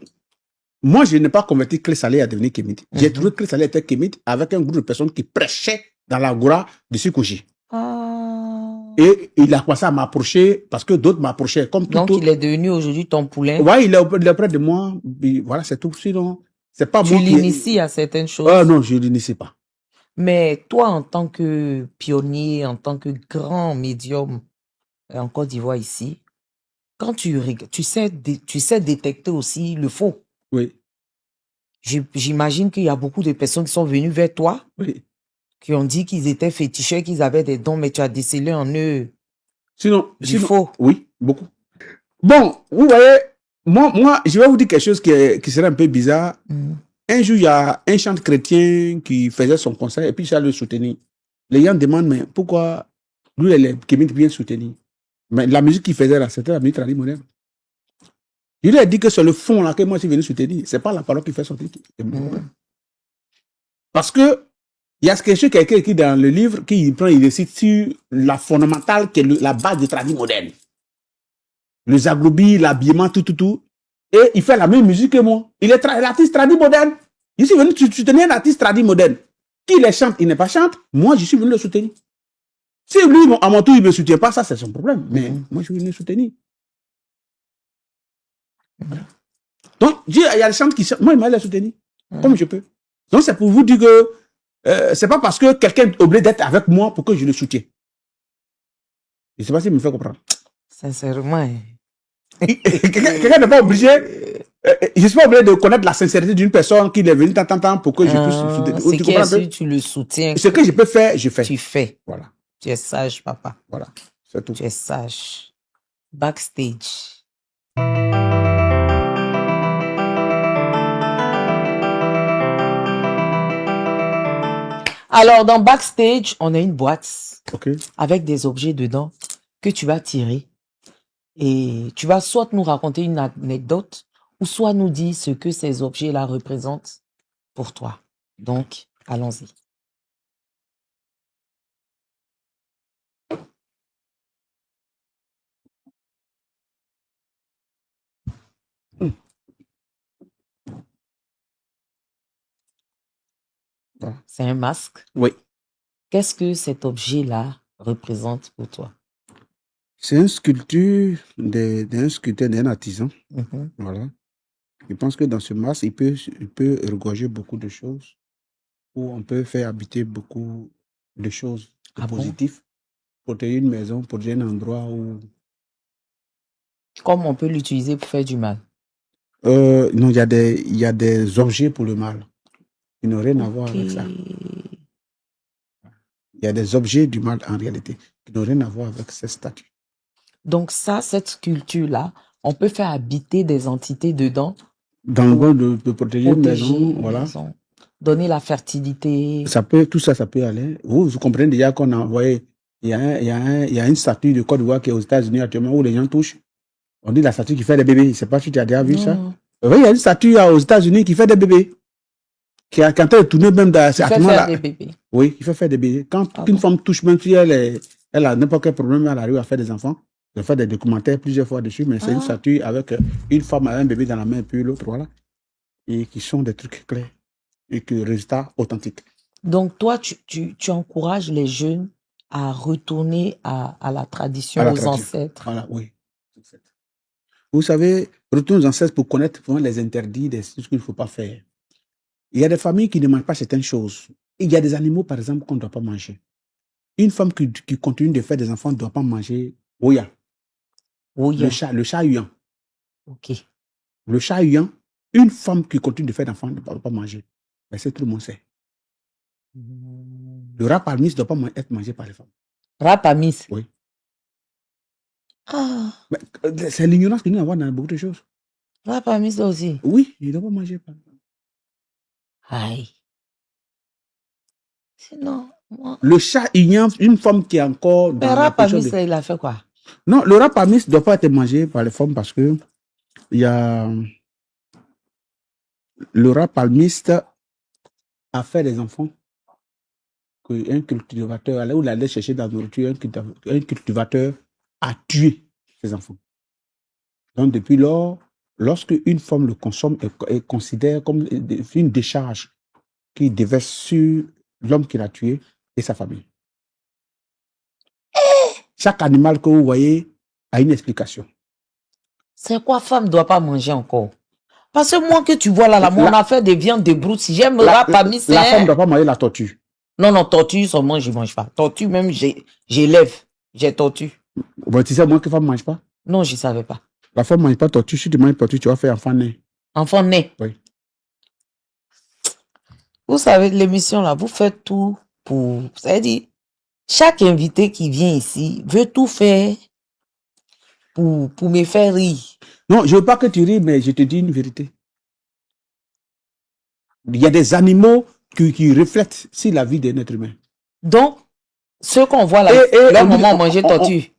moi, je n'ai pas converti Clé Salé à devenir kémite. J'ai trouvé que Clé Salé était kémite avec un groupe de personnes qui prêchaient dans l'agora de Sikoji. Et il a commencé à m'approcher parce que d'autres m'approchaient. Comme tout Donc, autre. il est devenu aujourd'hui ton poulain. Ouais, il est auprès de moi. Et voilà, c'est tout. Sinon, c'est pas Tu moi qui... l'inities à certaines choses. Ah non, je ne l'initie pas. Mais toi, en tant que pionnier, en tant que grand médium en Côte d'Ivoire ici, quand tu sais détecter aussi le faux. Oui. J'imagine qu'il y a beaucoup de personnes qui sont venues vers toi, Oui. qui ont dit qu'ils étaient féticheurs, qu'ils avaient des dons, mais tu as décelé en eux Sinon, du faux. Oui, beaucoup. Bon, vous voyez, moi, je vais vous dire quelque chose qui serait un peu bizarre. Un jour, il y a un chant chrétien qui faisait son concert et puis il allait le soutenir. Les gens demandent, mais pourquoi lui, qui bien soutenir? Mais la musique qu'il faisait là, c'était la musique traditionnelle moderne. Il lui a dit que c'est le fond là que moi je suis venu soutenir. C'est pas la parole qui fait sortir. Parce que il y a quelque chose qui a été écrit dans le livre qui prend, il décide sur la fondamentale qui est la base du tradit moderne. Le zagloubi, l'habillement, tout. Et il fait la même musique que moi. Il est l'artiste tradit moderne. Je suis venu soutenir l'artiste tradit moderne. Qui les chante, il n'est pas chante. Moi, je suis venu le soutenir. Si lui, à mon tour, il ne me soutient pas, ça, c'est son problème. Mais moi, je suis venu le soutenir. Donc, il y a des chants qui chantent. Moi, il m'a le soutenir. Comme je peux. Donc, c'est pour vous dire que c'est pas parce que quelqu'un est obligé d'être avec moi pour que je le soutienne. Je ne sais pas s'il me fait comprendre. Sincèrement. Quelqu'un n'est pas obligé. Je ne suis pas obligé de connaître la sincérité d'une personne qui est venue tant pour que je puisse le soutenir. C'est que tu le soutiens. Ce que je peux faire, je fais. Tu fais. Voilà. Tu es sage, papa. Voilà. C'est tout. Tu es sage. Backstage. Alors, dans Backstage, on a une boîte avec des objets dedans que tu vas tirer. Et tu vas soit nous raconter une anecdote ou soit nous dire ce que ces objets-là représentent pour toi. Donc, allons-y. C'est un masque? Oui. Qu'est-ce que cet objet-là représente pour toi? C'est une sculpture d'un sculpteur, d'un artisan. Voilà. Je pense que dans ce masque, il peut regorger beaucoup de choses, où on peut faire habiter beaucoup de choses positives, protéger une maison, protéger un endroit où... Comme on peut l'utiliser pour faire du mal? Non, il y a des objets pour le mal. Qui n'ont rien à voir avec ça. Il y a des objets du mal en réalité, qui n'ont rien à voir avec ces statues. Donc ça, cette sculpture-là, on peut faire habiter des entités dedans. Dans le but de protéger une maison, voilà. Donner la fertilité. Tout ça, ça peut aller. Vous comprenez déjà qu'on a envoyé, il y a une statue de Côte d'Ivoire qui est aux États-Unis actuellement où les gens touchent. On dit la statue qui fait des bébés. Je ne sais pas si tu as déjà vu ça. Oui, il y a une statue aux États-Unis qui fait des bébés. Qui est en train de tourner même dans ces faire des bébés. Oui, il fait faire des bébés. Quand une femme touche, même si elle a n'importe quel problème, elle arrive à faire des enfants. Elle fait des documentaires plusieurs fois dessus, mais c'est une statue avec une femme avec un bébé dans la main, puis l'autre, voilà. Et qui sont des trucs clairs. Et que résultat authentique. Donc, toi, tu encourages les jeunes à retourner à la tradition, aux ancêtres. Voilà, oui. Vous savez, retourner aux ancêtres pour connaître vraiment les interdits, des choses qu'il ne faut pas faire. Il y a des familles qui ne mangent pas certaines choses. Il y a des animaux, par exemple, qu'on ne doit pas manger. Une femme qui continue de faire des enfants ne doit pas manger Oya. Le chat huant. Ok. Le chat huant, une femme qui continue de faire des enfants ne doit pas manger. Mais c'est tout le monde sait. Le rat parmis ne doit pas être mangé par les femmes. Rat parmis? Oui. C'est l'ignorance que nous avons dans beaucoup de choses. Rat parmis aussi? Oui, il ne doit pas manger par les femmes. Aïe. Sinon, moi... Le chat huant, une femme qui est encore dans mais rat parmis, il a fait quoi? Non, le rat parmis ne doit pas être mangé par les femmes parce que il y a... Le rat palmiste a fait des enfants qu'un cultivateur allait où il allait chercher de la nourriture, un cultivateur a tué ses enfants. Donc depuis lors, lorsque une femme le consomme, elle considère comme une décharge qui déverse sur l'homme qui l'a tué et sa famille. Chaque animal que vous voyez a une explication. C'est quoi femme ne doit pas manger encore? Parce que moi que tu vois là, moi, on a fait des viandes de brousse. Si j'aime parmi la femme ne doit pas manger la tortue. Non, tortue, seulement, je ne mange pas. Tortue, même, j'élève. J'ai tortue. Bon, tu sais, moi, que femme ne mange pas? Non, je ne savais pas. La femme ne mange pas tortue. Si tu manges tortue, tu vas faire enfant né. Enfant né? Oui. Vous savez, l'émission là, vous faites tout pour... C'est-à-dire, chaque invité qui vient ici veut tout faire pour me faire rire. Non, je ne veux pas que tu ris, mais je te dis une vérité. Il y a des animaux qui reflètent sur la vie d'un être humain. Donc, ceux qu'on voit là, leur maman mangeait tortue.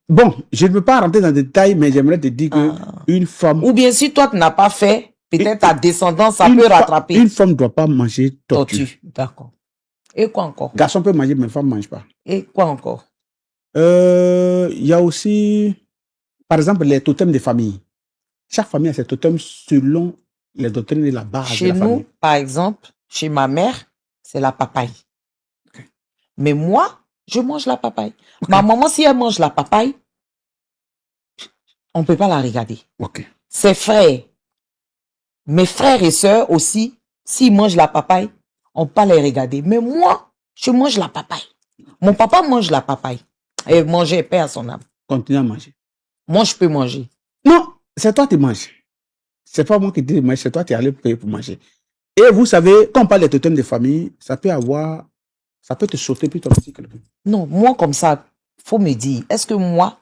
Bon, je ne veux pas rentrer dans les détails, mais j'aimerais te dire que une femme... Ou bien si toi, tu n'as pas fait, peut-être ta descendance, ça peut rattraper. Une femme ne doit pas manger tortue. D'accord. Et quoi encore? Garçon peut manger, mais femme ne mange pas. Et quoi encore? Il y a aussi, par exemple, les totems de famille. Chaque famille a ses totems selon les doctrines et la base de la famille. Chez nous, par exemple, chez ma mère, c'est la papaye. Okay. Mais moi, je mange la papaye. Okay. Ma maman, si elle mange la papaye, on ne peut pas la regarder. Okay. Ses frères, mes frères et sœurs aussi, s'ils mangent la papaye, on ne peut pas les regarder. Mais moi, je mange la papaye. Mon papa mange la papaye. Et manger, paix à son âme. Continue à manger. Moi, je peux manger. Non, c'est toi qui manges. C'est pas moi qui dis manger, c'est toi qui es allé payer pour manger. Et vous savez, quand on parle de totem de famille, ça peut te sauter puis aussi quelqu'un. Non, moi comme ça, faut me dire, est-ce que moi,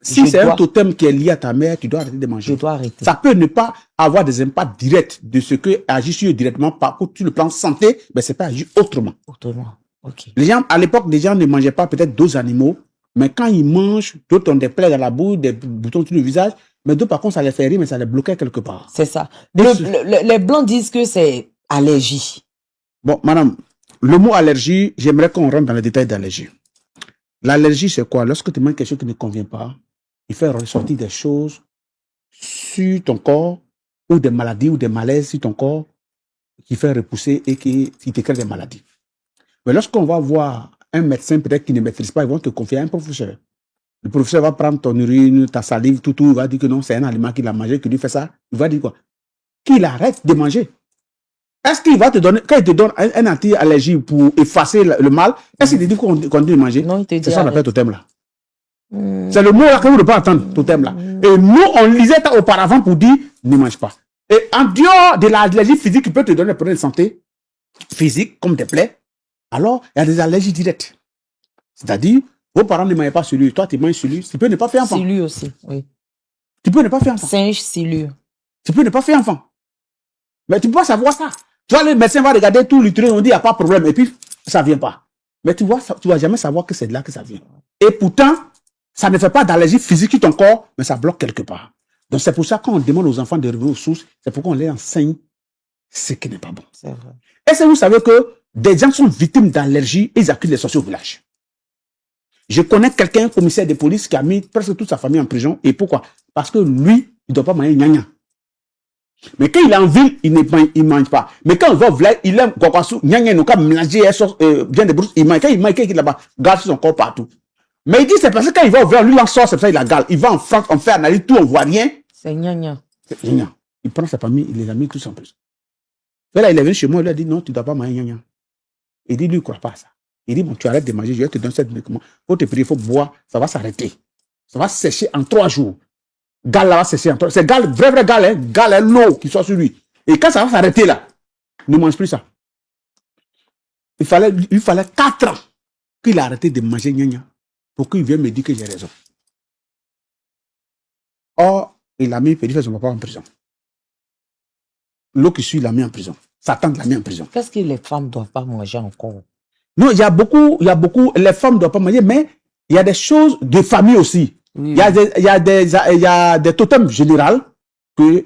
si c'est un totem qui est lié à ta mère, tu dois arrêter de manger. Je dois arrêter. Ça peut ne pas avoir des impacts directs de ce que agit sur eux directement, par contre, sur le plan santé, mais c'est pas agir autrement. Autrement, ok. Les gens, à l'époque, les gens ne mangeaient pas peut-être d'autres animaux, mais quand ils mangent, d'autres ont des plaies dans la bouche, des boutons sur le visage, mais d'autres, par contre, ça les fait rire, mais ça les bloquait quelque part. C'est ça. Les Blancs disent que c'est allergie. Bon, madame, le mot allergie, j'aimerais qu'on rentre dans les détails d'allergie. L'allergie, c'est quoi? Lorsque tu manges quelque chose qui ne convient pas, il fait ressortir des choses sur ton corps, ou des maladies, ou des malaises sur ton corps, qui fait repousser et qui te crée des maladies. Mais lorsqu'on va voir un médecin peut-être qui ne maîtrise pas, ils vont te confier à un professeur. Le professeur va prendre ton urine, ta salive, tout, il va dire que non, c'est un aliment qu'il a mangé, qui lui fait ça. Il va dire quoi? Qu'il arrête de manger. Est-ce qu'il va te donner, quand il te donne un anti-allergie pour effacer le mal, est-ce qu'il te dit qu'on continue de manger? Non, il te dit. C'est ça qu'on appelle totem là. C'est le mot là que vous ne pouvez pas entendre, totem là. Et nous, on lisait auparavant pour dire ne mange pas. Et en dehors de l'allergie physique qui peut te donner des problèmes de santé physique, comme des plaies, alors il y a des allergies directes. C'est-à-dire, vos parents ne mangent pas celui, toi tu manges celui, tu peux ne pas faire enfant. Celui aussi, oui. Tu peux ne pas faire enfant. Singe, celui. Tu peux ne pas faire enfant. Mais tu peux pas savoir ça. Tu vois, le médecin va regarder tout l'utérus, on dit il n'y a pas de problème, et puis ça ne vient pas. Mais tu vois, tu ne vas jamais savoir que c'est de là que ça vient. Et pourtant, ça ne fait pas d'allergie physique sur ton corps, mais ça bloque quelque part. Donc c'est pour ça qu'on demande aux enfants de revenir aux sources, c'est pourquoi on les enseigne ce qui n'est pas bon. C'est vrai. Est-ce que vous savez que des gens sont victimes d'allergies et ils accusent les sorciers au village? Je connais quelqu'un, un commissaire de police, qui a mis presque toute sa famille en prison. Et pourquoi? Parce que lui, il ne doit pas manger gna-gna. Mais quand il est en ville, il ne mange pas. Mais quand il va au village, il aime guaguassou, gna-gna, il n'a mélanger bien de brousse, il mange. Quand il mange, il là-bas, gale sur son corps partout. Mais il dit c'est parce que quand il va au village, lui, il en sort, c'est pour ça il a gale. Il va en France, on fait analyse, tout, on voit rien. C'est gna-gna. C'est gna-gna. Il prend sa famille, il les a mis tous en prison. Et là, il est venu chez moi, il lui a dit non, tu ne dois pas manger gna-gna. Il dit, lui, il ne croit pas à ça. Il dit, bon, tu arrêtes de manger, je vais te donner cette médicament. Il faut te prier, il faut boire, ça va s'arrêter. Ça va sécher en 3 jours. Gale là va sécher en 3 jours. C'est gale, vrai gale, hein. Gale est l'eau qui soit sur lui. Et quand ça va s'arrêter là, ne mange plus ça. Il fallait 4 ans qu'il a arrêté de manger gna-gna pour qu'il vienne me dire que j'ai raison. Or, il a mis, il fait son papa en prison. L'eau qui suit l'a mis en prison. Sa tante l'a mis en prison. Qu'est-ce que les femmes ne doivent pas manger encore? Non, il y a beaucoup, les femmes ne doivent pas manger, mais il y a des choses de famille aussi. Oui. Il y a des totems généraux que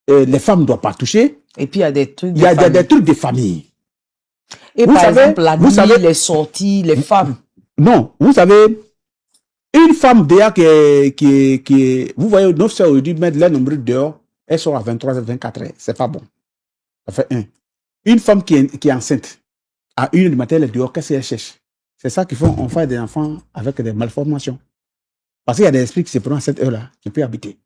les femmes ne doivent pas toucher. Et puis il y a des trucs de famille. Il y a des trucs de famille. Et vous par exemple, la nuit, les sorties, les femmes. Non, vous savez, une femme déjà qui vous voyez, nos soeurs aujourd'hui mettre les nombreux dehors, elles sont à 23 à 24 heures. C'est pas bon. Ça fait 1. Une femme qui est enceinte, à 1h du matin, elle est dehors, qu'est-ce qu'elle cherche? C'est ça qu'ils font, on fait des enfants avec des malformations. Parce qu'il y a des esprits qui se prennent à cette heure-là, qui peuvent habiter.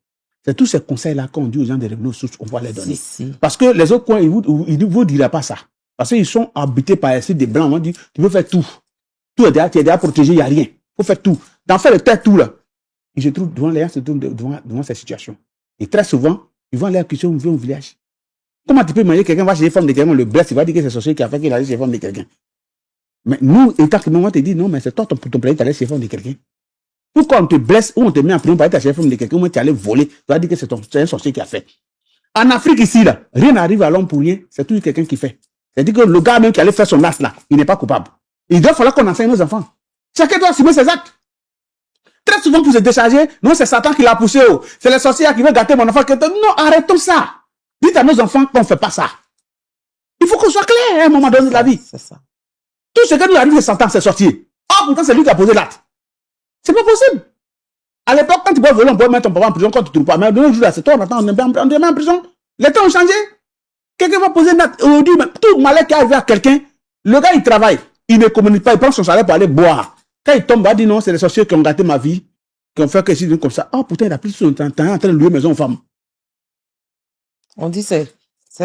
C'est tous ces conseils-là qu'on dit aux gens de revenir aux sources, on va les donner. Parce que les autres coins, ils ne vous diront pas ça. Parce qu'ils sont habités par l'esprit des blancs. On dit, tu peux faire tout. Tout est déjà protégé, il n'y a rien. Il faut faire tout. Dans faire le tête, tout là. Ils se trouvent devant les gens, se trouvent devant ces situations. Et très souvent, ils vont aller à question, ils vont au village. Comment tu peux imaginer quelqu'un va chez les femmes de quelqu'un, le blesse, il va dire que c'est sorcier qui a fait qu'il allait chez les femmes de quelqu'un. Mais nous, étant que moi, on te dit, non, mais c'est toi, ton planète, tu allais chez les femmes de quelqu'un. Pourquoi on te blesse ou on te met en prison pour aller chez les femmes de quelqu'un, ou tu allais voler, tu vas dire que c'est un sorcier qui a fait. En Afrique ici, là, rien n'arrive à l'homme pour rien, c'est toujours quelqu'un qui fait. C'est-à-dire que le gars même qui allait faire son as là, il n'est pas coupable. Il doit falloir qu'on enseigne nos enfants. Chacun doit assumer ses actes. Très souvent, pour se décharger, non, c'est Satan qui l'a poussé. Oh. C'est les sorciers qui veulent gâter mon enfant. Non, arrêtons ça. Dites à nos enfants qu'on ne fait pas ça. Il faut qu'on soit clair à un moment donné de la vie. C'est ça. Tout ce qui nous arrive de Satan, c'est sorcier. Oh, pourtant, c'est lui qui a posé l'acte. C'est pas possible. À l'époque, quand tu peux voler, on peut mettre ton papa en prison quand tu ne trouves pas. Mais de nos jours, c'est toi, maintenant, on est en prison. Les temps ont changé. Quelqu'un va poser une acte. Aujourd'hui, tout malheur qui arrive à quelqu'un, le gars, il travaille. Il ne communique pas. Il prend son salaire pour aller boire. Quand il tombe, il va dire non, c'est les sorciers qui ont gâté ma vie, qui ont fait que c'est comme ça. Oh, pourtant, il a pris son temps en train de louer maison aux femmes. On dit c'est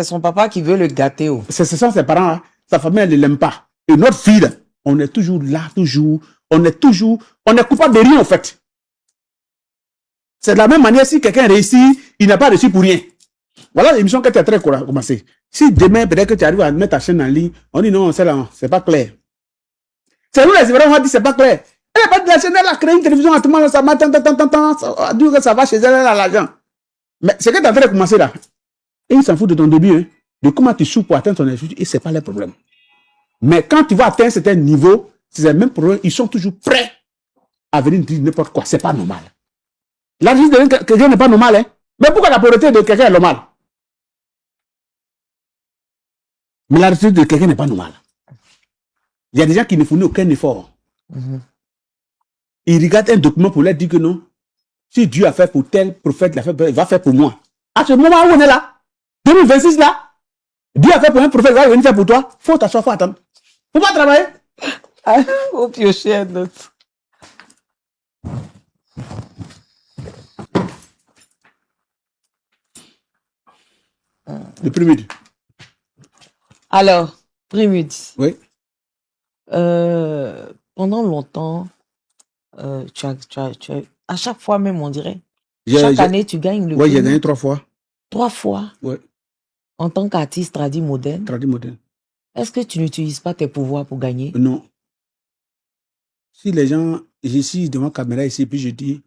son papa qui veut le gâter. Oh. C'est ça, ses parents, hein. Sa famille, elle ne l'aime pas. Et notre fille, on est toujours là, toujours. On est coupable de rien, en fait. C'est de la même manière, si quelqu'un réussit, il n'a pas réussi pour rien. Voilà l'émission que tu as très commencé. Si demain, peut-être que tu arrives à mettre ta chaîne en ligne, on dit non, c'est pas clair. C'est nous les Ivoiriens, on va dire c'est pas clair. Elle n'a pas de la chaîne, elle a créé une télévision à tout le monde, ça va chez elle, elle a l'argent. Mais c'est que tu as très commencé là. Et ils s'en foutent de ton début, hein, de comment tu souffres pour atteindre ton étude, et c'est pas le problème. Mais quand tu vas atteindre un certain niveau, c'est le même problème, ils sont toujours prêts à venir dire n'importe quoi, c'est pas normal. La vie de quelqu'un n'est pas normal, hein. Mais pourquoi la pauvreté de quelqu'un est normale? Mais la richesse de quelqu'un n'est pas normale. Il y a des gens qui ne fournissent aucun effort. Ils regardent un document pour leur dire que non. Si Dieu a fait pour tel prophète, il va faire pour moi. À ce moment où on est là, 2026 là, Dieu a fait pour un prophète, il va venir faire pour toi. Faut t'asseoir, faut attendre. Faut pas travailler. Faut piocher un autre. Le premier. Alors, Prémude. Oui. Pendant longtemps, tu as, à chaque fois même, on dirait, chaque année, tu gagnes le prix. Oui, j'ai gagné 3 fois. 3 fois? Oui. En tant qu'artiste tradi moderne? Tradi moderne. Est-ce que tu n'utilises pas tes pouvoirs pour gagner? Non. Si les gens, je suis devant la caméra ici, puis je dis,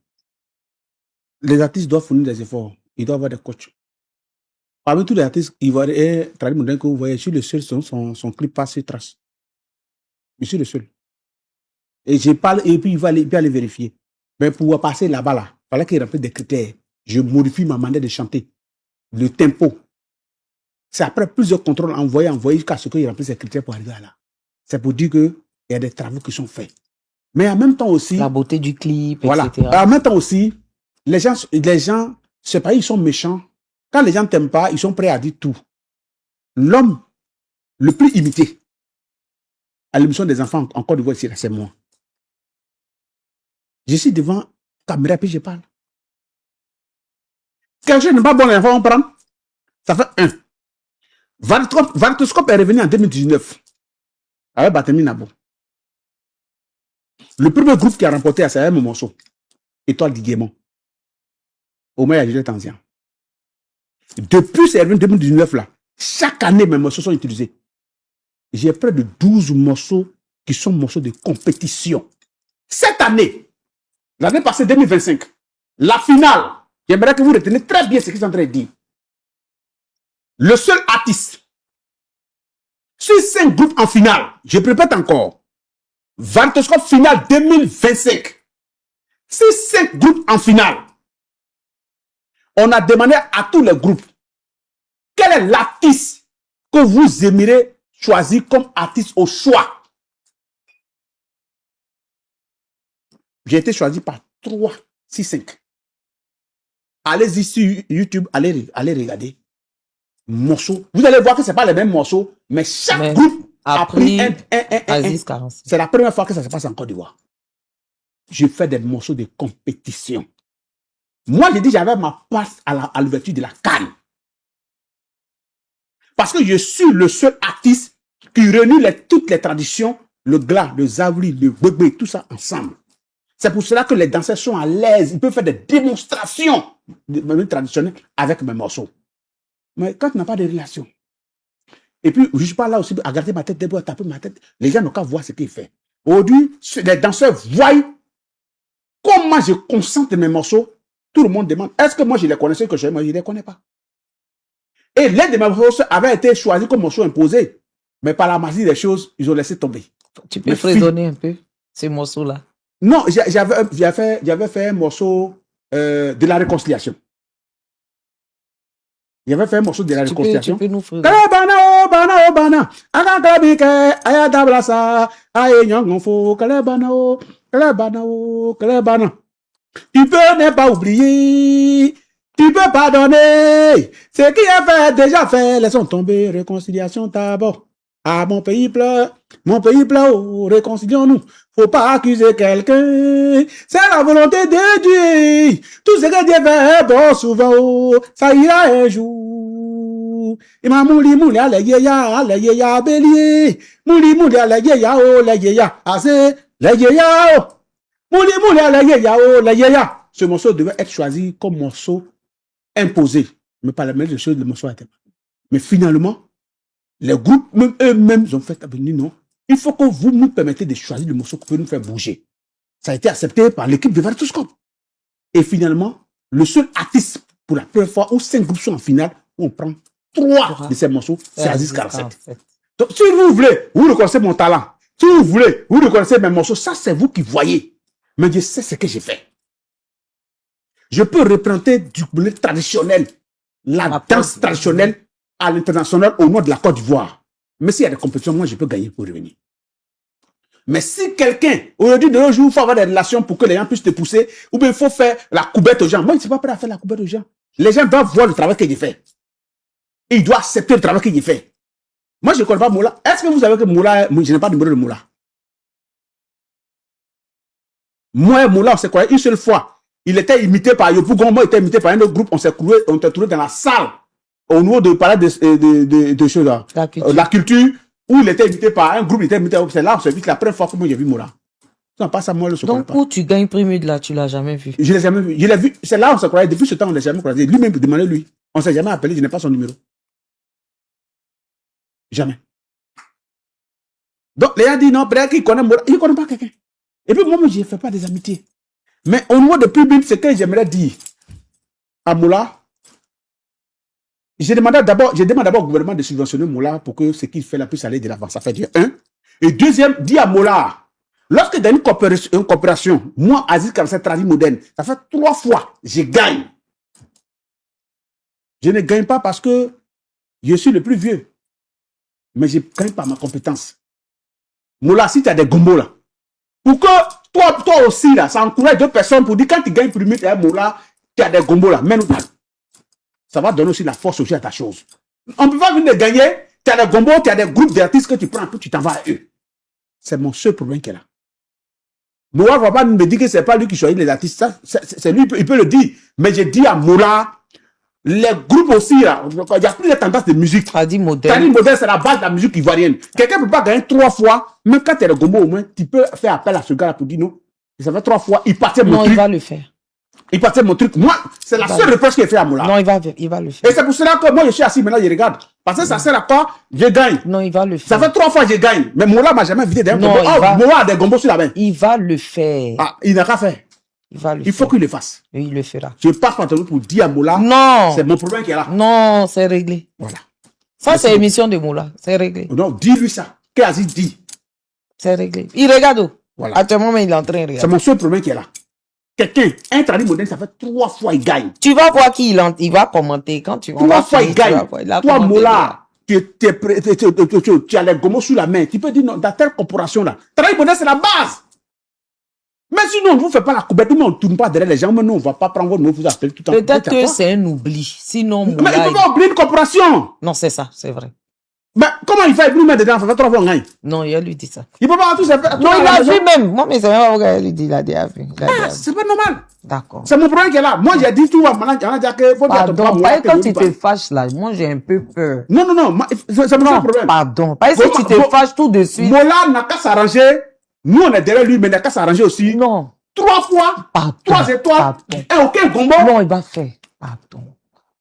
les artistes doivent fournir des efforts. Ils doivent avoir des coachs. Parmi tous les artistes ivoiriens, tradi modernes que vous voyez, je suis le seul, son clip passe sur trace. Je suis le seul. Et je parle, et puis il va aller vérifier. Mais pour passer là-bas, là, il fallait qu'il remplisse des critères. Je modifie ma manière de chanter. Le tempo. C'est après plusieurs contrôles envoyés jusqu'à ce qu'il remplisse ces critères pour arriver là. C'est pour dire qu'il y a des travaux qui sont faits. Mais en même temps aussi... La beauté du clip, voilà. etc. En même temps aussi, les gens, c'est pas, ils sont méchants. Quand les gens ne t'aiment pas, ils sont prêts à dire tout. L'homme le plus imité à l'émission des enfants en Côte d'Ivoire, c'est moi. Je suis devant la caméra puis je parle. Quelque chose n'est pas bon, les enfants vont prendre. Ça fait 1. Vartoscope est revenu en 2019 avec Batemi Nabo. Le premier groupe qui a remporté, c'est un morceau. Étoile du Guémon. Omer Yajile Tanzia. Depuis c'est revenu en 2019 là, chaque année mes morceaux sont utilisés. J'ai près de 12 morceaux qui sont morceaux de compétition. Cette année, l'année passée 2025, la finale, j'aimerais que vous reteniez très bien ce qu'ils sont en train de dire. Le seul artiste sur 5 groupes en finale, je répète encore, Vartoscope finale 2025. Sur 5 groupes en finale, on a demandé à tous les groupes quel est l'artiste que vous aimeriez choisir comme artiste au choix. J'ai été choisi par 3, 6, 5. Allez-y sur YouTube, allez regarder. Morceaux. Vous allez voir que ce n'est pas les mêmes morceaux, mais chaque groupe a pris Aziz 46. C'est la première fois que ça se passe en Côte d'Ivoire. Je fais des morceaux de compétition. Moi, j'ai dit j'avais ma place à l'ouverture de la CAN. Parce que je suis le seul artiste qui réunit toutes les traditions, le glas, le zavli, le bébé, tout ça ensemble. C'est pour cela que les danseurs sont à l'aise. Ils peuvent faire des démonstrations traditionnelles avec mes morceaux. Mais quand tu n'as pas de relation, et puis je ne suis pas là aussi à garder ma tête, à taper ma tête, les gens n'ont qu'à voir ce qu'il fait. Aujourd'hui, les danseurs voient comment je concentre mes morceaux. Tout le monde demande, est-ce que moi je les connaissais que moi je ne les connais pas. Et l'un de mes morceaux avait été choisi comme morceau imposé. Mais par la magie des choses, ils ont laissé tomber. Tu peux fredonner un peu ces morceaux-là? Non, j'avais fait un morceau de la réconciliation. J'avais fait un morceau de la réconciliation. Tu peux nous faire. Tu peux ne pas oublier, tu peux pardonner. Ce qui est fait, déjà fait, laissons tomber, réconciliation d'abord. Ah, mon pays pleure, oh, réconcilions-nous. Faut pas accuser quelqu'un, c'est la volonté de Dieu. Tout ce que Dieu fait, bon, souvent, oh, ça ira un jour. Et ma mouli, la bélier. Mouli, la yeya, oh, la yeya, assez, la yeya, oh. Mouli, la yeya. Ce morceau devait être choisi comme morceau imposé. Mais pas la même chose, le morceau a été. Mais finalement, les groupes, même eux-mêmes, ont fait venir, non. Il faut que vous nous permettez de choisir le morceau qui peut nous faire bouger. Ça a été accepté par l'équipe de Vertoscope. Et finalement, le seul artiste, pour la première fois, où 5 groupes sont en finale, on prend 3 de ces morceaux, c'est Aziz 47. Donc, si vous voulez, vous reconnaissez mon talent. Si vous voulez, vous reconnaissez mes morceaux, ça c'est vous qui voyez. Mais je sais ce que j'ai fait. Je peux représenter du blé traditionnel, la danse traditionnelle à l'international au nom de la Côte d'Ivoire. Mais s'il y a des compétitions, moi je peux gagner pour revenir. Mais si quelqu'un, aujourd'hui, de nos jours, il faut avoir des relations pour que les gens puissent te pousser, ou bien il faut faire la coubette aux gens. Moi, je ne suis pas prêt à faire la coubette aux gens. Les gens doivent voir le travail que j'ai fait. Et ils doivent accepter le travail que j'ai fait. Moi, je ne connais pas Moula. Est-ce que vous savez que Moula, je n'ai pas de numéro de Moula? Moi et Moula, on s'est croisé une seule fois. Il était imité par Yopougon, moi, il était imité par un autre groupe. On s'est trouvé dans la salle, au niveau de parler de choses là. La culture, où il était imité par un groupe, il était imité. C'est là, c'est vite la première fois que moi j'ai vu Moula. Non, pas ça, moi, je ne Donc, où tu gagnes Primud là, tu l'as jamais vu? Je ne l'ai jamais vu. Je l'ai vu. C'est là où on s'est croisé. Depuis ce temps, on ne l'a jamais croisé. Lui-même, demandez lui. On ne s'est jamais appelé, je n'ai pas son numéro. Jamais. Donc, les gens disent non, peut-être qu'il connaît Moula. Il ne connaît pas quelqu'un. Et puis, moi, je ne fais pas des amitiés. Mais au niveau de Primud, ce que j'aimerais dire à Moula, je demande d'abord au gouvernement de subventionner Moula pour que ce qu'il fait là puisse aller de l'avant. Ça fait dire 1. Et deuxième, dis à Moula, lorsque dans une coopération, moi, Aziz 47 traduit moderne, ça fait 3 fois, je gagne. Je ne gagne pas parce que je suis le plus vieux. Mais je gagne par ma compétence. Moula, si tu as des gombos là, pour que toi aussi là, ça encourage d'autres personnes pour dire quand tu gagnes premier, tu as Moula, tu as des gombos là, mets-nous dans. Ça va donner aussi la force aussi à ta chose. On ne peut pas venir de gagner, tu as des gombos, tu as des groupes d'artistes que tu prends, puis tu t'en vas à eux. C'est mon seul problème qu'il a. Moula ne va pas me dire que ce n'est pas lui qui choisit les artistes. C'est lui, il peut le dire. Mais j'ai dit à Moula, les groupes aussi, là, il y a plus de tendances de musique. Tradi moderne. Tradi moderne, c'est la base de la musique ivoirienne. Quelqu'un ne peut pas gagner 3 fois, même quand tu es le gombo au moins, tu peux faire appel à ce gars-là pour dire non. Ça fait 3 fois, il partait mon truc. Non, il va le faire. Il partait mon truc. Moi, c'est la seule reproche qu'il fait à Moula. Non, il va le faire. Et c'est pour cela que moi, je suis assis maintenant, je regarde. Parce que ça sert à quoi? Je gagne. Non, il va le faire. Ça fait 3 fois que je gagne. Mais Moula m'a jamais vidé d'un gombo. Moula a des gombos sur la main. Il va le faire. Ah, il n'a qu'à faire. Il faut qu'il le fasse. Oui, il le fera. Je passe par pour dire à Moula. Non. C'est mon problème qui est là. Non, c'est réglé. Voilà. Ça, c'est l'émission de Moula. C'est réglé. Donc, dis-lui ça. Qu'Aziz dit. C'est réglé. Il regarde où? Voilà. Actuellement, il est en train de regarder. C'est mon seul problème qui est là. Quelqu'un, un traduit moderne, ça fait 3 fois il gagne. Tu vas voir qui il va commenter. Quand tu vas 3 fois il gagne. Toi, Moula, tu as les gomos sous la main. Tu peux dire, non, dans telle corporation-là. Traduit moderne, c'est la base. Mais sinon, on ne vous fait pas la coubette, on ne tourne pas derrière les gens, mais nous, on ne va pas prendre votre mot, vous appeler tout le temps. Peut-être que c'est un oubli. Sinon, mais il ne peut pas oublier une corporation. Non, c'est ça, c'est vrai. Mais comment il fait pour lui mettre dedans? Ça fait 3 fois on gagne. Non, il a lui dit ça. Il peut pas avoir tout ça. Non, il a vu même. Moi, mais c'est même pas lui dit, il a déjà vu. C'est pas normal. D'accord. C'est mon problème qui est là. Moi, j'ai dit tout. Maintenant, il y a que faut pardon, quand tu te fâches là, moi j'ai un peu peur. Non, c'est mon problème. Pardon. Parce que si tu te fâches tout de suite. Mola n'a qu'à s'arranger. Nous, on est derrière lui, mais il n'a qu'à s'arranger aussi. Non. 3 fois. Pardon. 3 étoiles. Et aucun combo. Non, il va faire. Pardon.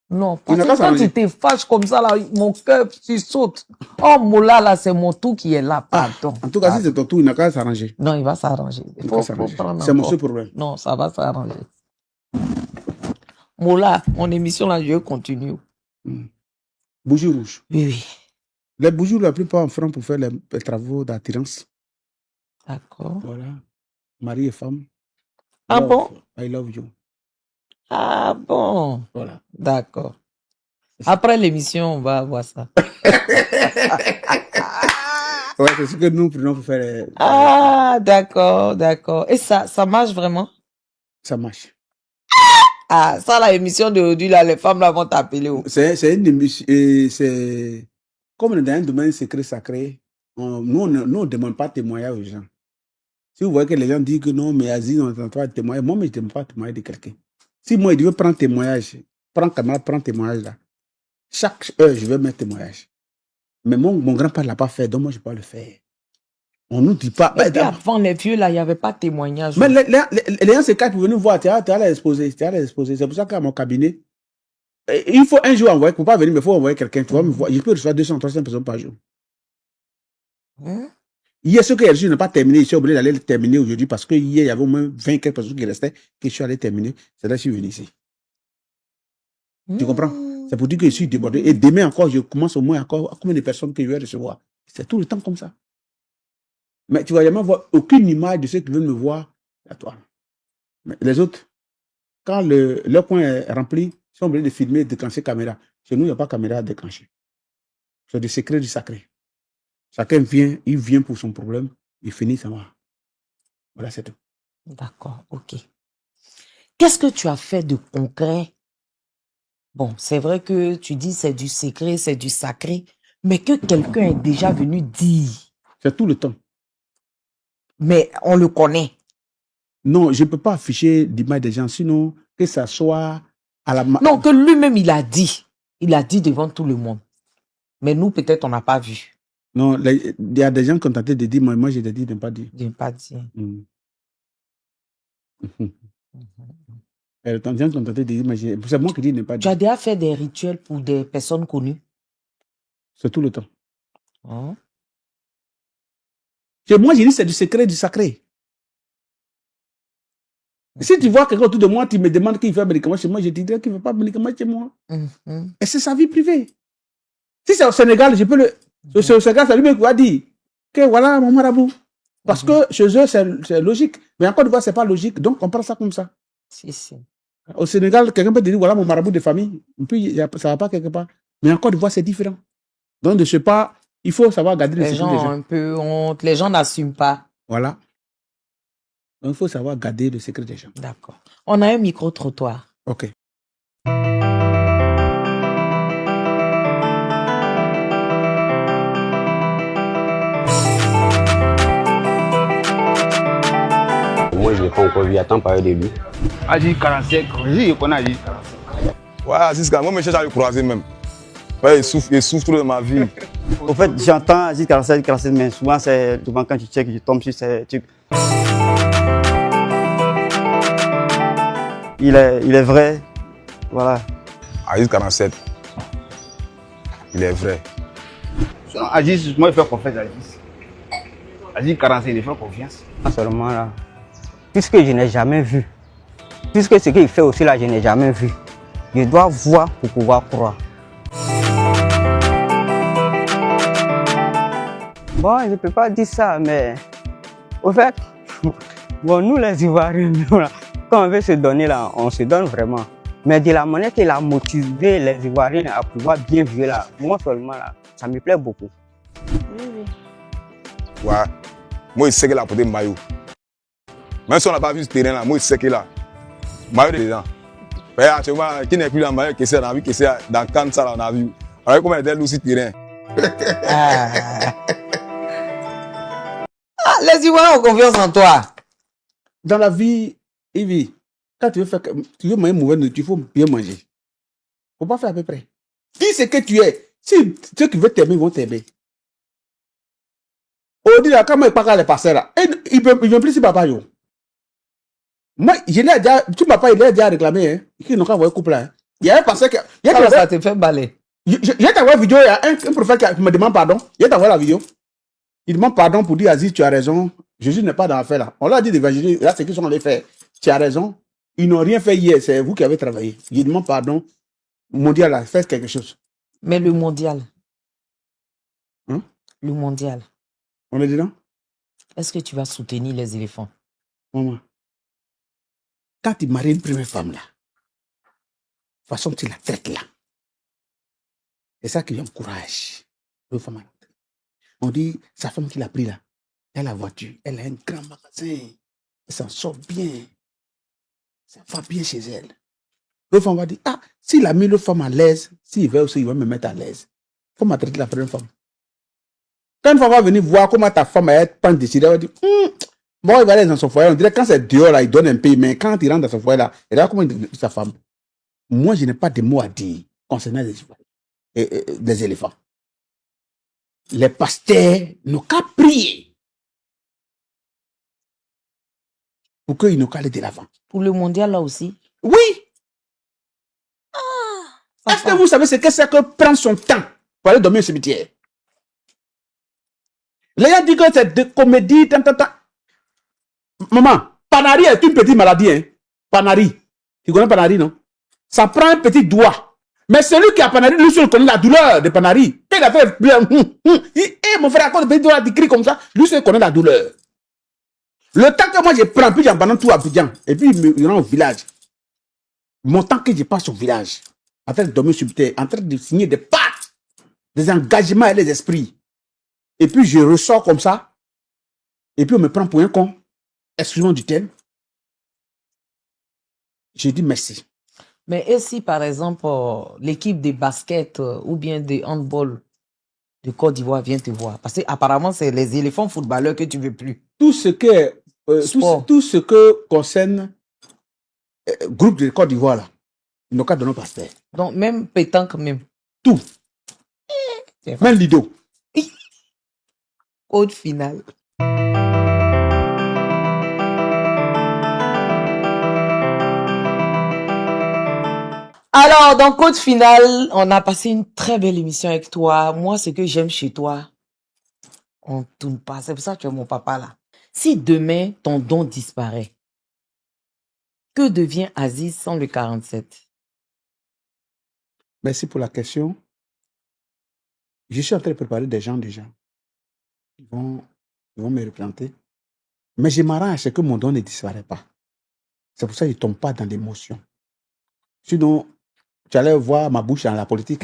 Non, parce que quand tu te fâches comme ça, là, mon cœur, tu sautes. Oh, Mola, là, c'est mon tout qui est là. Pardon. En tout cas, si c'est ton tout, il n'a qu'à s'arranger. Non, il va s'arranger. C'est mon seul problème. Non, ça va s'arranger. Mola, mon émission, là, je continue. Bougie rouge. Oui, oui. Les bougies, la plupart en France pour faire les travaux d'attirance. D'accord. Voilà. Mari et femme. Ah bon? I love you. Ah bon? Voilà. D'accord. Après l'émission, on va voir ça. Ouais, c'est ce que nous prenons pour faire. Ah, d'accord, d'accord. Et ça marche vraiment? Ça marche. Ah, ça, la émission d'aujourd'hui, là, les femmes là vont t'appeler. C'est une émission. C'est comme dans un domaine secret sacré. Nous, on ne demande pas témoignage aux gens. Si vous voyez que les gens disent que non, mais Aziz, on n'entend pas témoigner, moi, mais je ne demande pas témoigner de quelqu'un. Si moi, je veux prendre témoignage, prends témoignage là. Chaque heure, je vais mettre témoignage. Mais mon grand-père ne l'a pas fait, donc moi, je ne peux pas le faire. On ne nous dit pas. Mais avant les vieux, là, il n'y avait pas de témoignage. Mais les gens se cachent pour venir voir, tu as l'exposer. C'est pour ça qu'à mon cabinet, il faut un jour envoyer, pour ne pas venir, mais il faut envoyer quelqu'un. Tu vas me voir. Je peux recevoir 200, 300 personnes par jour. Hier, ce que je n'ai pas terminé, je suis obligé d'aller le terminer aujourd'hui parce que hier, il y avait au moins 20 quelques personnes qui restaient, que je suis allé terminer. C'est là que je suis venu ici. Tu comprends? C'est pour dire que je suis débordé. Et demain encore, je commence au moins encore combien de personnes que je vais recevoir. C'est tout le temps comme ça. Mais tu ne vas jamais voir aucune image de ceux qui veulent me voir à toi. Mais les autres, quand leur coin est rempli, ils sont obligés de filmer, de déclencher caméra. Chez nous, il n'y a pas de caméra à déclencher. C'est du secret du sacré. Chacun vient, il vient pour son problème, il finit, ça va. Voilà, c'est tout. D'accord, ok. Qu'est-ce que tu as fait de concret? Bon, c'est vrai que tu dis c'est du secret, c'est du sacré, mais que quelqu'un est déjà venu dire. C'est tout le temps. Mais on le connaît. Non, je ne peux pas afficher l'image des gens, sinon que ça soit à la... Non, que lui-même, il a dit. Il a dit devant tout le monde. Mais nous, peut-être, on n'a pas vu. Non, il y a des gens qui ont tenté de dire, moi j'ai dit de ne pas dire. De ne pas dire. Les gens qui ont tenté de dire, c'est moi qui dis de ne pas dire. Tu as déjà fait des rituels pour des personnes connues? C'est tout le temps. Oh. Moi, j'ai dit c'est du secret, du sacré. Si tu vois quelqu'un autour de moi, tu me demandes qu'il fait un médicament chez moi, je te dirais qu'il ne fait pas de médicament chez moi. Et c'est sa vie privée. Si c'est au Sénégal, je peux le... C'est au Sénégal, c'est lui-même qui va dire que voilà mon marabout. Parce que chez eux, c'est logique. Mais en Côte d'Ivoire, ce n'est pas logique. Donc, on prend ça comme ça. Si. Au Sénégal, quelqu'un peut te dire voilà mon marabout de famille. Et puis, ça ne va pas quelque part. Mais en Côte d'Ivoire, c'est différent. Donc, je ne sais pas, il faut savoir garder les secrets des gens. Les gens ont un peu honte. Les gens n'assument pas. Voilà. Donc, il faut savoir garder le secret des gens. D'accord. On a un micro-trottoir. OK. Moi, je ne l'ai pas encore vu. Attends parler de lui. Aziz 45, je connais Aziz 45. Ouais, Aziz, moi, je cherche à le croiser même. Ouais, il souffre trop de ma vie. Au fait, j'entends Aziz 47, mais souvent, c'est souvent quand tu checkes, tu tombes sur ces trucs. Il est vrai. Voilà. Aziz 47. Il est vrai. Aziz, moi, je fais confiance à Aziz. Aziz 45, il fait confiance. Seulement là. Puisque je n'ai jamais vu. Puisque ce qu'il fait aussi là, je n'ai jamais vu. Je dois voir pour pouvoir croire. Bon, je ne peux pas dire ça, mais au fait, bon, nous les Ivoiriens, quand on veut se donner là, on se donne vraiment. Mais de la manière qu'il a motivé les Ivoiriens à pouvoir bien vivre là, moi seulement là, ça me plaît beaucoup. Oui. Ouais. Moi, il sait qu'il a porté le maillot. Même si on n'a pas vu ce terrain là, moi, il sait qu'il a. Maillot dedans. Mais actuellement, qui n'est plus dans le maillot, qui c'est dans la vie, qui c'est dans le camp, ça, on a vu. Alors, comment il est aussi terrain. Ah. Ah, les Ivoiriens ont confiance en toi. Dans la vie, Yves, quand tu veux manger mauvais nourriture, il faut bien manger. Faut pas faire à peu près. Dis ce que tu es. Si ceux qui veulent t'aimer vont t'aimer. On dit là, quand moi, pas les passer là, il veut plus si papa yo. Moi, je l'ai déjà, tu m'as pas, il a déjà réclamé, hein. Ils n'ont qu'à voir le couple là. Hein. Il y a un passé que. Ça te fait baler. Je t'envoie la vidéo, il y a un prophète qui me demande pardon. Je t'envoie la vidéo. Il demande pardon pour dire Aziz, tu as raison. Jésus n'est pas dans l'affaire là. On l'a dit d'évangéliser. Là, c'est qu'ils sont allés faire. Tu as raison. Ils n'ont rien fait hier. C'est vous qui avez travaillé. Il demande pardon. Mondial là, faites quelque chose. Mais le mondial. Hein? Le mondial. On est dedans? Est-ce que tu vas soutenir les éléphants? Maman. Quand tu maries une première femme là, de toute façon, tu la traites là. C'est ça qui encourage le femme. On dit, sa femme qui l'a pris là, elle a la voiture, elle a un grand magasin, elle s'en sort bien, ça va bien chez elle. Le femme va dire, ah, s'il a mis le femme à l'aise, s'il veut aussi, il va me mettre à l'aise. Il faut maltraiter la première femme. Quand une femme va venir voir comment ta femme est pas décidée, elle va dire, bon, il va aller dans son foyer, on dirait quand c'est dehors là, il donne un peu, mais quand il rentre dans son foyer là, il regarde comment il dit sa femme. Moi, je n'ai pas de mots à dire concernant les éléphants. Les pasteurs n'ont qu'à prier pour qu'ils n'ont qu'à aller de l'avant. Pour le mondial là aussi? Oui. Est-ce que vous savez ce que c'est que prendre son temps pour aller dormir au cimetière? Les gens disent que c'est de comédie, Maman, Panari est une petite maladie, hein. Panari. Tu connais Panari, non? Ça prend un petit doigt. Mais celui qui a Panari, lui seul connaît la douleur de Panari. Il a fait mon frère, à cause de petit doigt, il crie comme ça, lui seul connaît la douleur. Le temps que moi je prends, puis j'abandonne tout à Abidjan, et puis il rend au village. Mon temps que je passe au village, en train de dormir sur terre, en train de signer des pactes, des engagements et des esprits. Et puis je ressors comme ça, et puis on me prend pour un con. Excuse-moi du terme. Je dis merci. Mais et si, par exemple, l'équipe de basket ou bien de handball de Côte d'Ivoire vient te voir? Parce qu'apparemment, c'est les éléphants footballeurs que tu veux plus. Tout ce que concerne groupe de Côte d'Ivoire, là, ils n'ont qu'à donner au pasteur. Donc, même pétanque, même. Tout. Même Lido. Code final. Alors, dans Code final, on a passé une très belle émission avec toi. Moi, ce que j'aime chez toi, on ne tourne pas. C'est pour ça que tu es mon papa là. Si demain, ton don disparaît, que devient Aziz sans le 47? Merci pour la question. Je suis en train de préparer des gens déjà. Ils vont me représenter. Mais je m'arrange à ce que mon don ne disparaît pas. C'est pour ça que je ne tombe pas dans l'émotion. Sinon, tu allais voir ma bouche dans la politique.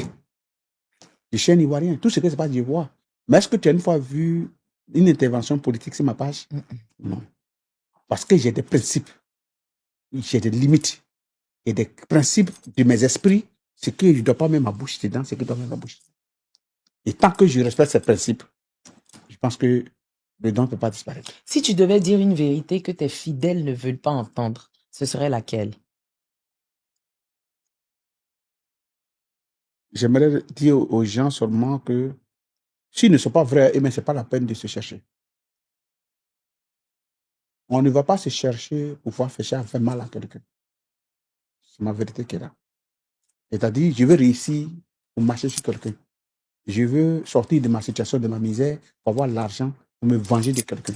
Je suis un Ivoirien. Tout ce que c'est pas, je vois. Mais est-ce que tu as une fois vu une intervention politique sur ma page? Non. Parce que j'ai des principes. J'ai des limites. Et des principes de mes esprits. C'est que je ne dois pas mettre ma bouche dedans, c'est que je dois mettre ma bouche. Et tant que je respecte ces principes, je pense que le don ne peut pas disparaître. Si tu devais dire une vérité que tes fidèles ne veulent pas entendre, ce serait laquelle? J'aimerais dire aux gens seulement que s'ils ne sont pas vrais, ce n'est pas la peine de se chercher. On ne va pas se chercher pour pouvoir faire mal à quelqu'un. C'est ma vérité qui est là. C'est-à-dire, je veux réussir pour marcher sur quelqu'un. Je veux sortir de ma situation, de ma misère, pour avoir l'argent, pour me venger de quelqu'un.